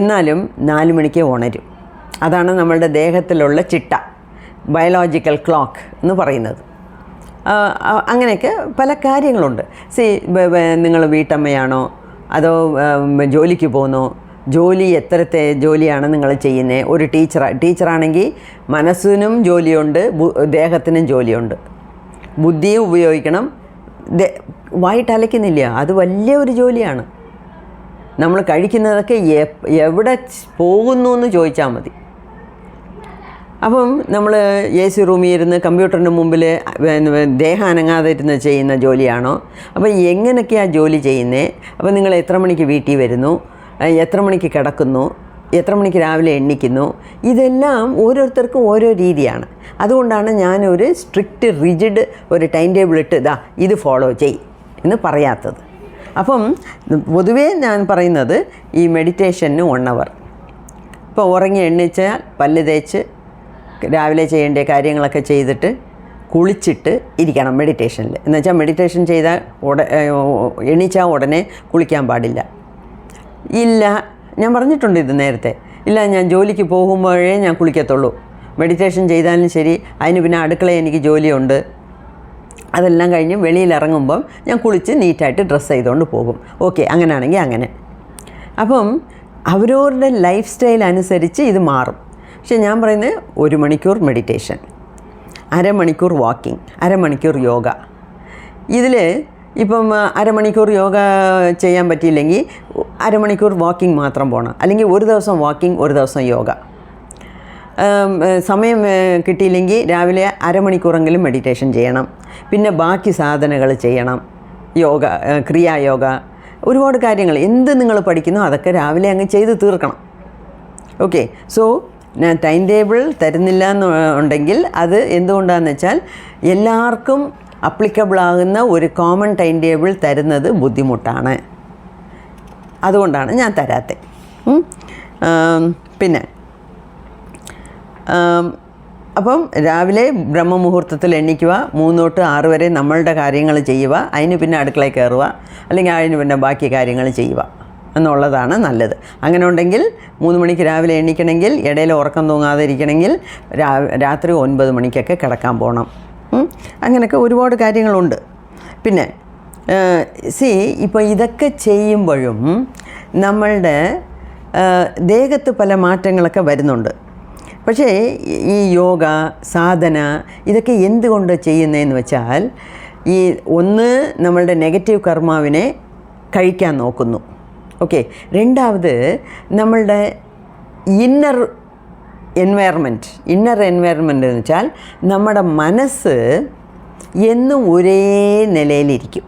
A: എന്നാലും 4 മണിക്ക് ഉണരും. അതാണ് നമ്മളുടെ ദേഹത്തിലുള്ള ചിട്ട, ബയോളജിക്കൽ ക്ലോക്ക് എന്ന് പറയുന്നത്. അങ്ങനെയൊക്കെ പല കാര്യങ്ങളുണ്ട്. നിങ്ങൾ വീട്ടമ്മയാണോ അതോ ജോലിക്ക് പോകുന്നോ, ജോലി എത്രത്തെ ജോലിയാണ് നിങ്ങൾ ചെയ്യുന്നത്? ഒരു ടീച്ചറാണെങ്കിൽ മനസ്സിനും ജോലിയുണ്ട്, ദേഹത്തിനും ജോലിയുണ്ട്, ബുദ്ധിയും ഉപയോഗിക്കണം. വായിട്ടലയ്ക്കുന്നില്ല, അത് വലിയ ഒരു ജോലിയാണ്. നമ്മൾ കഴിക്കുന്നതൊക്കെ എവിടെ പോകുന്നു എന്ന് ചോദിച്ചാൽ മതി. അപ്പം നമ്മൾ എ സി റൂമിൽ ഇരുന്ന് കമ്പ്യൂട്ടറിൻ്റെ മുമ്പിൽ ദേഹം അനങ്ങാതെ ഇരുന്ന് ചെയ്യുന്ന ജോലിയാണോ? അപ്പോൾ എങ്ങനെയൊക്കെയാണ് ജോലി ചെയ്യുന്നത്? അപ്പോൾ നിങ്ങൾ എത്ര മണിക്ക് വീട്ടിൽ വരുന്നു, എത്ര മണിക്ക് കിടക്കുന്നു, എത്ര മണിക്ക് രാവിലെ എണ്ണിക്കുന്നു, ഇതെല്ലാം ഓരോരുത്തർക്കും ഓരോ രീതിയാണ്. അതുകൊണ്ടാണ് ഞാനൊരു സ്ട്രിക്റ്റ് റിജിഡ് ഒരു ടൈം ടേബിൾ ഇട്ട് ഇത് ഫോളോ എന്ന് പറയാത്തത്. അപ്പം പൊതുവേ ഞാൻ പറയുന്നത് ഈ മെഡിറ്റേഷന് 1 അവർ. ഇപ്പോൾ ഉറങ്ങി എണ്ണിച്ചാൽ പല്ല് തേച്ച് രാവിലെ ചെയ്യേണ്ട കാര്യങ്ങളൊക്കെ ചെയ്തിട്ട് കുളിച്ചിട്ട് ഇരിക്കണം മെഡിറ്റേഷനിൽ. എന്നുവെച്ചാൽ മെഡിറ്റേഷൻ ചെയ്താൽ എണീച്ചാൽ ഉടനെ കുളിക്കാൻ പാടില്ല. ഇല്ല ഞാൻ പറഞ്ഞിട്ടുണ്ട് ഇത് നേരത്തെ. ഇല്ല, ഞാൻ ജോലിക്ക് പോകുമ്പോഴേ ഞാൻ കുളിക്കത്തുള്ളൂ. മെഡിറ്റേഷൻ ചെയ്താലും ശരി, അതിന് പിന്നെ അടുക്കളയിൽ എനിക്ക് ജോലിയുണ്ട്. അതെല്ലാം കഴിഞ്ഞ് വെളിയിലിറങ്ങുമ്പം ഞാൻ കുളിച്ച് നീറ്റായിട്ട് ഡ്രസ്സ് ചെയ്തുകൊണ്ട് പോകും. ഓക്കെ, അങ്ങനെയാണെങ്കിൽ അങ്ങനെ. അപ്പം അവരവരുടെ ലൈഫ് സ്റ്റൈൽ അനുസരിച്ച് ഇത് മാറും. പക്ഷേ ഞാൻ പറയുന്നത് 1 മണിക്കൂർ മെഡിറ്റേഷൻ, അരമണിക്കൂർ വാക്കിംഗ്, അരമണിക്കൂർ യോഗ. ഇതിൽ ഇപ്പം അരമണിക്കൂർ യോഗ ചെയ്യാൻ പറ്റിയില്ലെങ്കിൽ അരമണിക്കൂർ വാക്കിംഗ് മാത്രം പോകണം. അല്ലെങ്കിൽ ഒരു ദിവസം വാക്കിംഗ്, ഒരു ദിവസം യോഗ. സമയം കിട്ടിയില്ലെങ്കിൽ രാവിലെ അരമണിക്കൂറെങ്കിലും മെഡിറ്റേഷൻ ചെയ്യണം. പിന്നെ ബാക്കി സാധനകൾ ചെയ്യണം, യോഗ, ക്രിയായോഗ, ഒരുപാട് കാര്യങ്ങൾ. എന്ത് നിങ്ങൾ പഠിക്കുന്നോ അതൊക്കെ രാവിലെ അങ്ങ് ചെയ്ത് തീർക്കണം. ഓക്കെ, സോ ഞാൻ ടൈം ടേബിൾ തരുന്നില്ല എന്നുണ്ടെങ്കിൽ അത് എന്തുകൊണ്ടാണെന്ന് വെച്ചാൽ എല്ലാവർക്കും അപ്ലിക്കബിൾ ആകുന്ന ഒരു കോമൺ ടൈം ടേബിൾ തരുന്നത് ബുദ്ധിമുട്ടാണ്. അതുകൊണ്ടാണ് ഞാൻ തരാത്തത്. പിന്നെ അപ്പം രാവിലെ ബ്രഹ്മമുഹൂർത്തത്തിൽ എണീക്കുക, 3 തൊട്ട് 6 വരെ നമ്മളുടെ കാര്യങ്ങൾ ചെയ്യുക. അതിന് പിന്നെ അടുക്കളയിൽ കയറുക, അല്ലെങ്കിൽ അതിന് പിന്നെ ബാക്കി കാര്യങ്ങൾ ചെയ്യുക എന്നുള്ളതാണ് നല്ലത്. അങ്ങനെ ഉണ്ടെങ്കിൽ 3 മണിക്ക് രാവിലെ എണീക്കണമെങ്കിൽ, ഇടയിൽ ഉറക്കം തൂങ്ങാതെ ഇരിക്കണമെങ്കിൽ രാത്രി 9 മണിക്കൊക്കെ കിടക്കാൻ പോകണം. അങ്ങനെയൊക്കെ ഒരുപാട് കാര്യങ്ങളുണ്ട്. പിന്നെ ഇപ്പോൾ ഇതൊക്കെ ചെയ്യുമ്പോഴും നമ്മളുടെ ദേഹത്ത് പല മാറ്റങ്ങളൊക്കെ വരുന്നുണ്ട്. പക്ഷേ ഈ യോഗ സാധന ഇതൊക്കെ എന്തുകൊണ്ട് ചെയ്യുന്നതെന്ന് വെച്ചാൽ, ഈ ഒന്ന് നമ്മളുടെ നെഗറ്റീവ് കർമാവിനെ കഴിക്കാൻ നോക്കുന്നു. ഓക്കെ, രണ്ടാമത് നമ്മളുടെ ഇന്നർ എൻവയർമെൻറ്റ് എന്ന് വെച്ചാൽ നമ്മുടെ മനസ്സ് എന്നും ഒരേ നിലയിലിരിക്കും.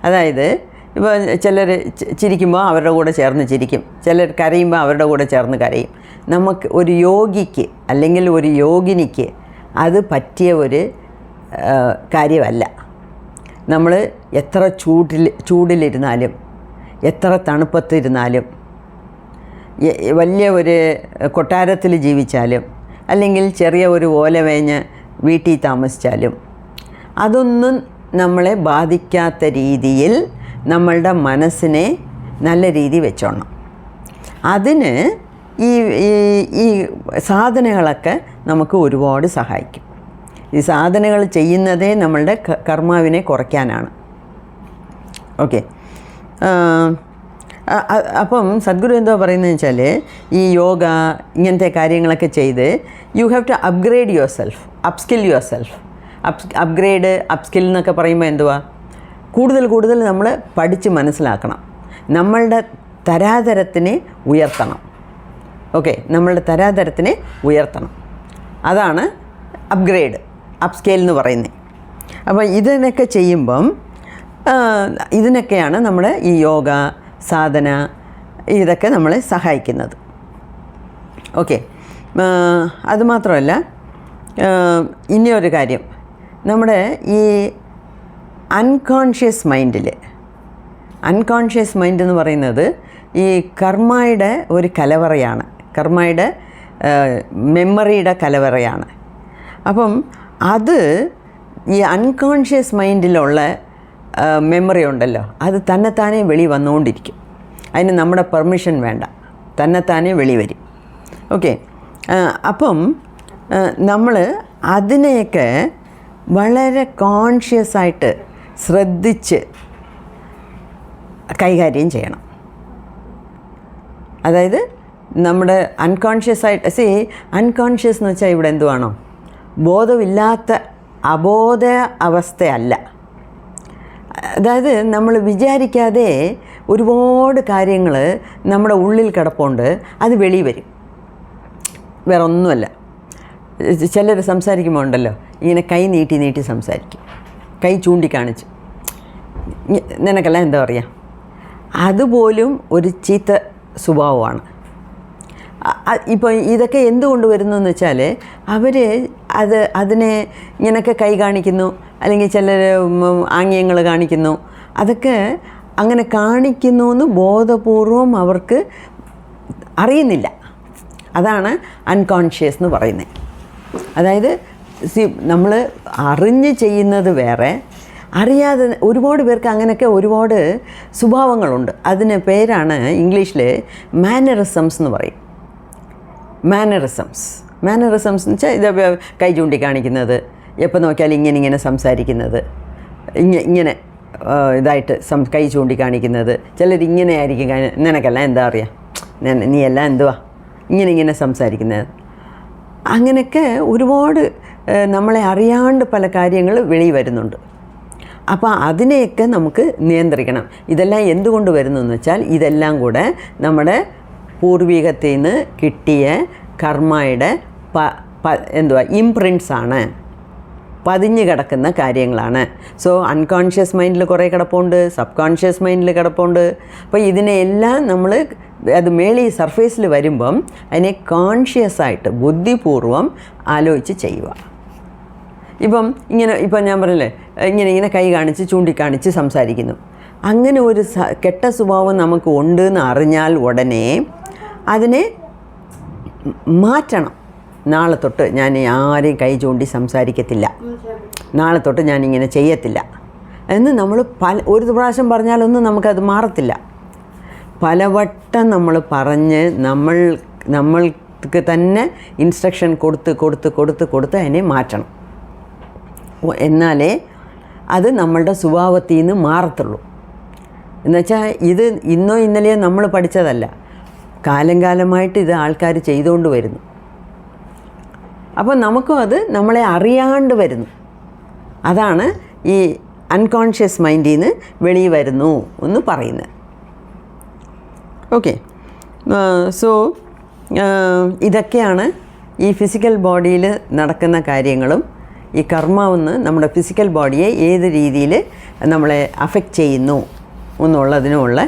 A: അതായത് ഇപ്പോൾ ചിലർ ചിരിക്കുമ്പോൾ അവരുടെ കൂടെ ചേർന്ന് ചിരിക്കും, ചിലർ കരയുമ്പോൾ അവരുടെ കൂടെ ചേർന്ന് കരയും. നമുക്ക് ഒരു യോഗിക്ക് അല്ലെങ്കിൽ ഒരു യോഗിനിക്ക് അത് പറ്റിയ ഒരു കാര്യമല്ല. നമ്മൾ എത്ര ചൂടിലിരുന്നാലും, എത്ര തണുപ്പത്തിരുന്നാലും, വലിയ ഒരു കൊട്ടാരത്തിൽ ജീവിച്ചാലും, അല്ലെങ്കിൽ ചെറിയ ഒരു ഓല വേഞ്ഞ് വീട്ടിൽ താമസിച്ചാലും അതൊന്നും നമ്മളെ ബാധിക്കാത്ത രീതിയിൽ നമ്മളുടെ മനസ്സിനെ നല്ല രീതിയിൽ വെച്ചോണം. അതിന് ഈ സാധനങ്ങളൊക്കെ നമുക്ക് ഒരുപാട് സഹായിക്കും. ഈ സാധനങ്ങൾ ചെയ്യുന്നതേ നമ്മളുടെ കർമാവിനെ കുറയ്ക്കാനാണ്. ഓക്കെ, അപ്പം സദ്ഗുരു എന്തോ പറയുന്നതെന്ന് വെച്ചാൽ, ഈ യോഗ ഇങ്ങനത്തെ കാര്യങ്ങളൊക്കെ ചെയ്ത് you have to upgrade yourself, upskill yourself. Upskill എന്നൊക്കെ പറയുമ്പോൾ എന്തുവാ, കൂടുതൽ നമ്മൾ പഠിച്ച് മനസ്സിലാക്കണം, നമ്മളുടെ തരാതരത്തിനെ ഉയർത്തണം. ഓക്കെ, നമ്മളുടെ തരാതരത്തിനെ ഉയർത്തണം. അതാണ് അപ്സ്കെയിൽ എന്ന് പറയുന്നത്. അപ്പോൾ ഇതിനൊക്കെ ചെയ്യുമ്പം ഇതിനൊക്കെയാണ് നമ്മുടെ ഈ യോഗ സാധന ഇതൊക്കെ നമ്മളെ സഹായിക്കുന്നത്. ഓക്കെ, അതുമാത്രമല്ല ഇനിയൊരു കാര്യം, നമ്മുടെ ഈ അൺകോൺഷ്യസ് മൈൻഡ് എന്ന് പറയുന്നത് ഈ കർമ്മയുടെ ഒരു കലവറയാണ്, കർമ്മയുടെ മെമ്മറിയുടെ കലവറയാണ്. അപ്പം അത് ഈ അൺകോൺഷ്യസ് മൈൻഡിലുള്ള മെമ്മറി ഉണ്ടല്ലോ, അത് തന്നെത്താനെ വെളി വന്നുകൊണ്ടിരിക്കും. അതിന് നമ്മുടെ പെർമിഷൻ വേണ്ട, തന്നെത്താനെ വെളി വരും. ഓക്കെ, അപ്പം നമ്മൾ അതിനെയൊക്കെ വളരെ കോൺഷ്യസായിട്ട് ശ്രദ്ധിച്ച് കൈകാര്യം ചെയ്യണം. അതായത് നമ്മുടെ അൺകോൺഷ്യസ് എന്ന് വെച്ചാൽ ഇവിടെ എന്തുവാണോ, ബോധമില്ലാത്ത അബോധ അവസ്ഥയല്ല. അതായത് നമ്മൾ വിചാരിക്കാതെ ഒരുപാട് കാര്യങ്ങൾ നമ്മുടെ ഉള്ളിൽ കിടപ്പുണ്ട്, അത് വെളി വരും, വേറെ ഒന്നുമല്ല. ചിലർ സംസാരിക്കുമ്പോൾ ഉണ്ടല്ലോ, ഇങ്ങനെ കൈ നീട്ടി സംസാരിക്കും, കൈ ചൂണ്ടിക്കാണിച്ച്, നിനക്കെല്ലാം എന്താ പറയുക, അതുപോലും ഒരു ചീത്ത സ്വഭാവമാണ്. ഇപ്പോൾ ഇതൊക്കെ എന്തുകൊണ്ട് വരുന്നതെന്ന് വെച്ചാൽ അതിനെ ഇങ്ങനെയൊക്കെ കൈ കാണിക്കുന്നു, അല്ലെങ്കിൽ ചിലർ ആംഗ്യങ്ങൾ കാണിക്കുന്നു. അതൊക്കെ അങ്ങനെ കാണിക്കുന്നു എന്ന് ബോധപൂർവം അവർക്ക് അറിയുന്നില്ല. അതാണ് അൺകോൺഷ്യസ് എന്ന് പറയുന്നത്. അതായത് നമ്മൾ അറിഞ്ഞ് ചെയ്യുന്നത് വേറെ, അറിയാതെ ഒരുപാട് പേർക്ക് അങ്ങനെയൊക്കെ ഒരുപാട് സ്വഭാവങ്ങളുണ്ട്. അതിന് പേരാണ് ഇംഗ്ലീഷിൽ മാനറിസംസ് എന്ന് പറയും. മാനറിസംസ് എന്ന് വെച്ചാൽ ഇത് കൈ ചൂണ്ടിക്കാണിക്കുന്നത്, എപ്പോൾ നോക്കിയാലും ഇങ്ങനെ സംസാരിക്കുന്നത്, ഇങ്ങനെ ഇതായിട്ട് കൈ ചൂണ്ടിക്കാണിക്കുന്നത്. ചിലരിങ്ങനെ ആയിരിക്കും, നിനക്കെല്ലാം എന്താ അറിയാം, നീ എല്ലാം എന്തുവാ, ഇങ്ങനെ സംസാരിക്കുന്നത്. അങ്ങനെയൊക്കെ ഒരുപാട് നമ്മളെ അറിയാണ്ട് പല കാര്യങ്ങൾ വെളിയിൽ വരുന്നുണ്ട്. അപ്പോൾ അതിനെയൊക്കെ നമുക്ക് നിയന്ത്രിക്കണം. ഇതെല്ലാം എന്തുകൊണ്ട് വരുന്നു എന്ന് വെച്ചാൽ ഇതെല്ലാം കൂടെ നമ്മുടെ പൂർവികത്തിൽ നിന്ന് കിട്ടിയ കർമ്മയുടെ ഇംപ്രിൻറ്റ്സാണ്, പതിഞ്ഞ് കിടക്കുന്ന കാര്യങ്ങളാണ്. സോ അൺകോൺഷ്യസ് മൈൻഡിൽ കുറേ കിടപ്പുണ്ട്, സബ് കോൺഷ്യസ് മൈൻഡിൽ കിടപ്പുണ്ട്. അപ്പോൾ ഇതിനെല്ലാം നമ്മൾ അത് മേളിൽ സർഫേസിൽ വരുമ്പം അതിനെ കോൺഷ്യസായിട്ട് ബുദ്ധിപൂർവം ആലോചിച്ച് ചെയ്യുക. ഇപ്പം ഞാൻ പറഞ്ഞില്ലേ, ഇങ്ങനെ കൈ കാണിച്ച് ചൂണ്ടിക്കാണിച്ച് സംസാരിക്കുന്നു. അങ്ങനെ ഒരു കെട്ട സ്വഭാവം നമുക്ക് ഉണ്ട് എന്ന് അറിഞ്ഞാൽ ഉടനെ അതിനെ മാറ്റണം. നാളെ തൊട്ട് ഞാൻ ആരെയും കൈ ചൂണ്ടി സംസാരിക്കത്തില്ല, നാളെ തൊട്ട് ഞാനിങ്ങനെ ചെയ്യത്തില്ല എന്ന് നമ്മൾ ഒരു പ്രാവശ്യം പറഞ്ഞാലൊന്നും നമുക്കത് മാറത്തില്ല. പലവട്ടം നമ്മൾ പറഞ്ഞ് നമ്മൾക്ക് തന്നെ ഇൻസ്ട്രക്ഷൻ കൊടുത്ത് അതിനെ മാറ്റണം. എന്നാലേ അത് നമ്മളുടെ സ്വഭാവത്തിൽ നിന്ന് മാറത്തുള്ളൂ. എന്നുവെച്ചാൽ ഇത് ഇന്നോ ഇന്നലെയോ നമ്മൾ പഠിച്ചതല്ല, കാലമായിട്ട് ഇത് ആൾക്കാർ ചെയ്തുകൊണ്ട് വരുന്നു. അപ്പോൾ നമുക്കും അത് നമ്മളെ അറിയാണ്ട് വരുന്നു. അതാണ് ഈ അൺകോൺഷ്യസ് മൈൻഡിൽ നിന്ന് വെളിയിൽ വരുന്നു എന്ന് പറയുന്നത്. ഓക്കെ, സോ ഇതൊക്കെയാണ് ഈ ഫിസിക്കൽ ബോഡിയിൽ നടക്കുന്ന കാര്യങ്ങളും ഈ കർമ്മമെന്ന് നമ്മുടെ ഫിസിക്കൽ ബോഡിയെ ഏത് രീതിയിൽ നമ്മളെ അഫക്റ്റ് ചെയ്യുന്നു എന്നുള്ളതിനുള്ള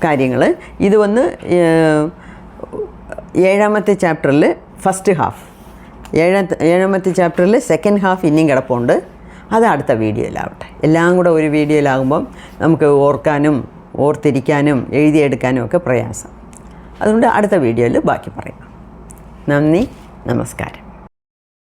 A: കാര്യങ്ങൾ. ഇത് വന്ന് 7ാമത്തെ ചാപ്റ്ററിൽ ഫസ്റ്റ് ഹാഫ്, 7ാമത്തെ ചാപ്റ്ററിൽ സെക്കൻഡ് ഹാഫ് ഇനിയും കിടപ്പുണ്ട്. അത് അടുത്ത വീഡിയോയിലാവട്ടെ. എല്ലാം കൂടെ ഒരു വീഡിയോയിലാകുമ്പം നമുക്ക് ഓർക്കാനും ഓർത്തിരിക്കാനും എഴുതിയെടുക്കാനും ഒക്കെ പ്രയാസം. അതുകൊണ്ട് അടുത്ത വീഡിയോയിൽ ബാക്കി പറയാം. നന്ദി, നമസ്കാരം.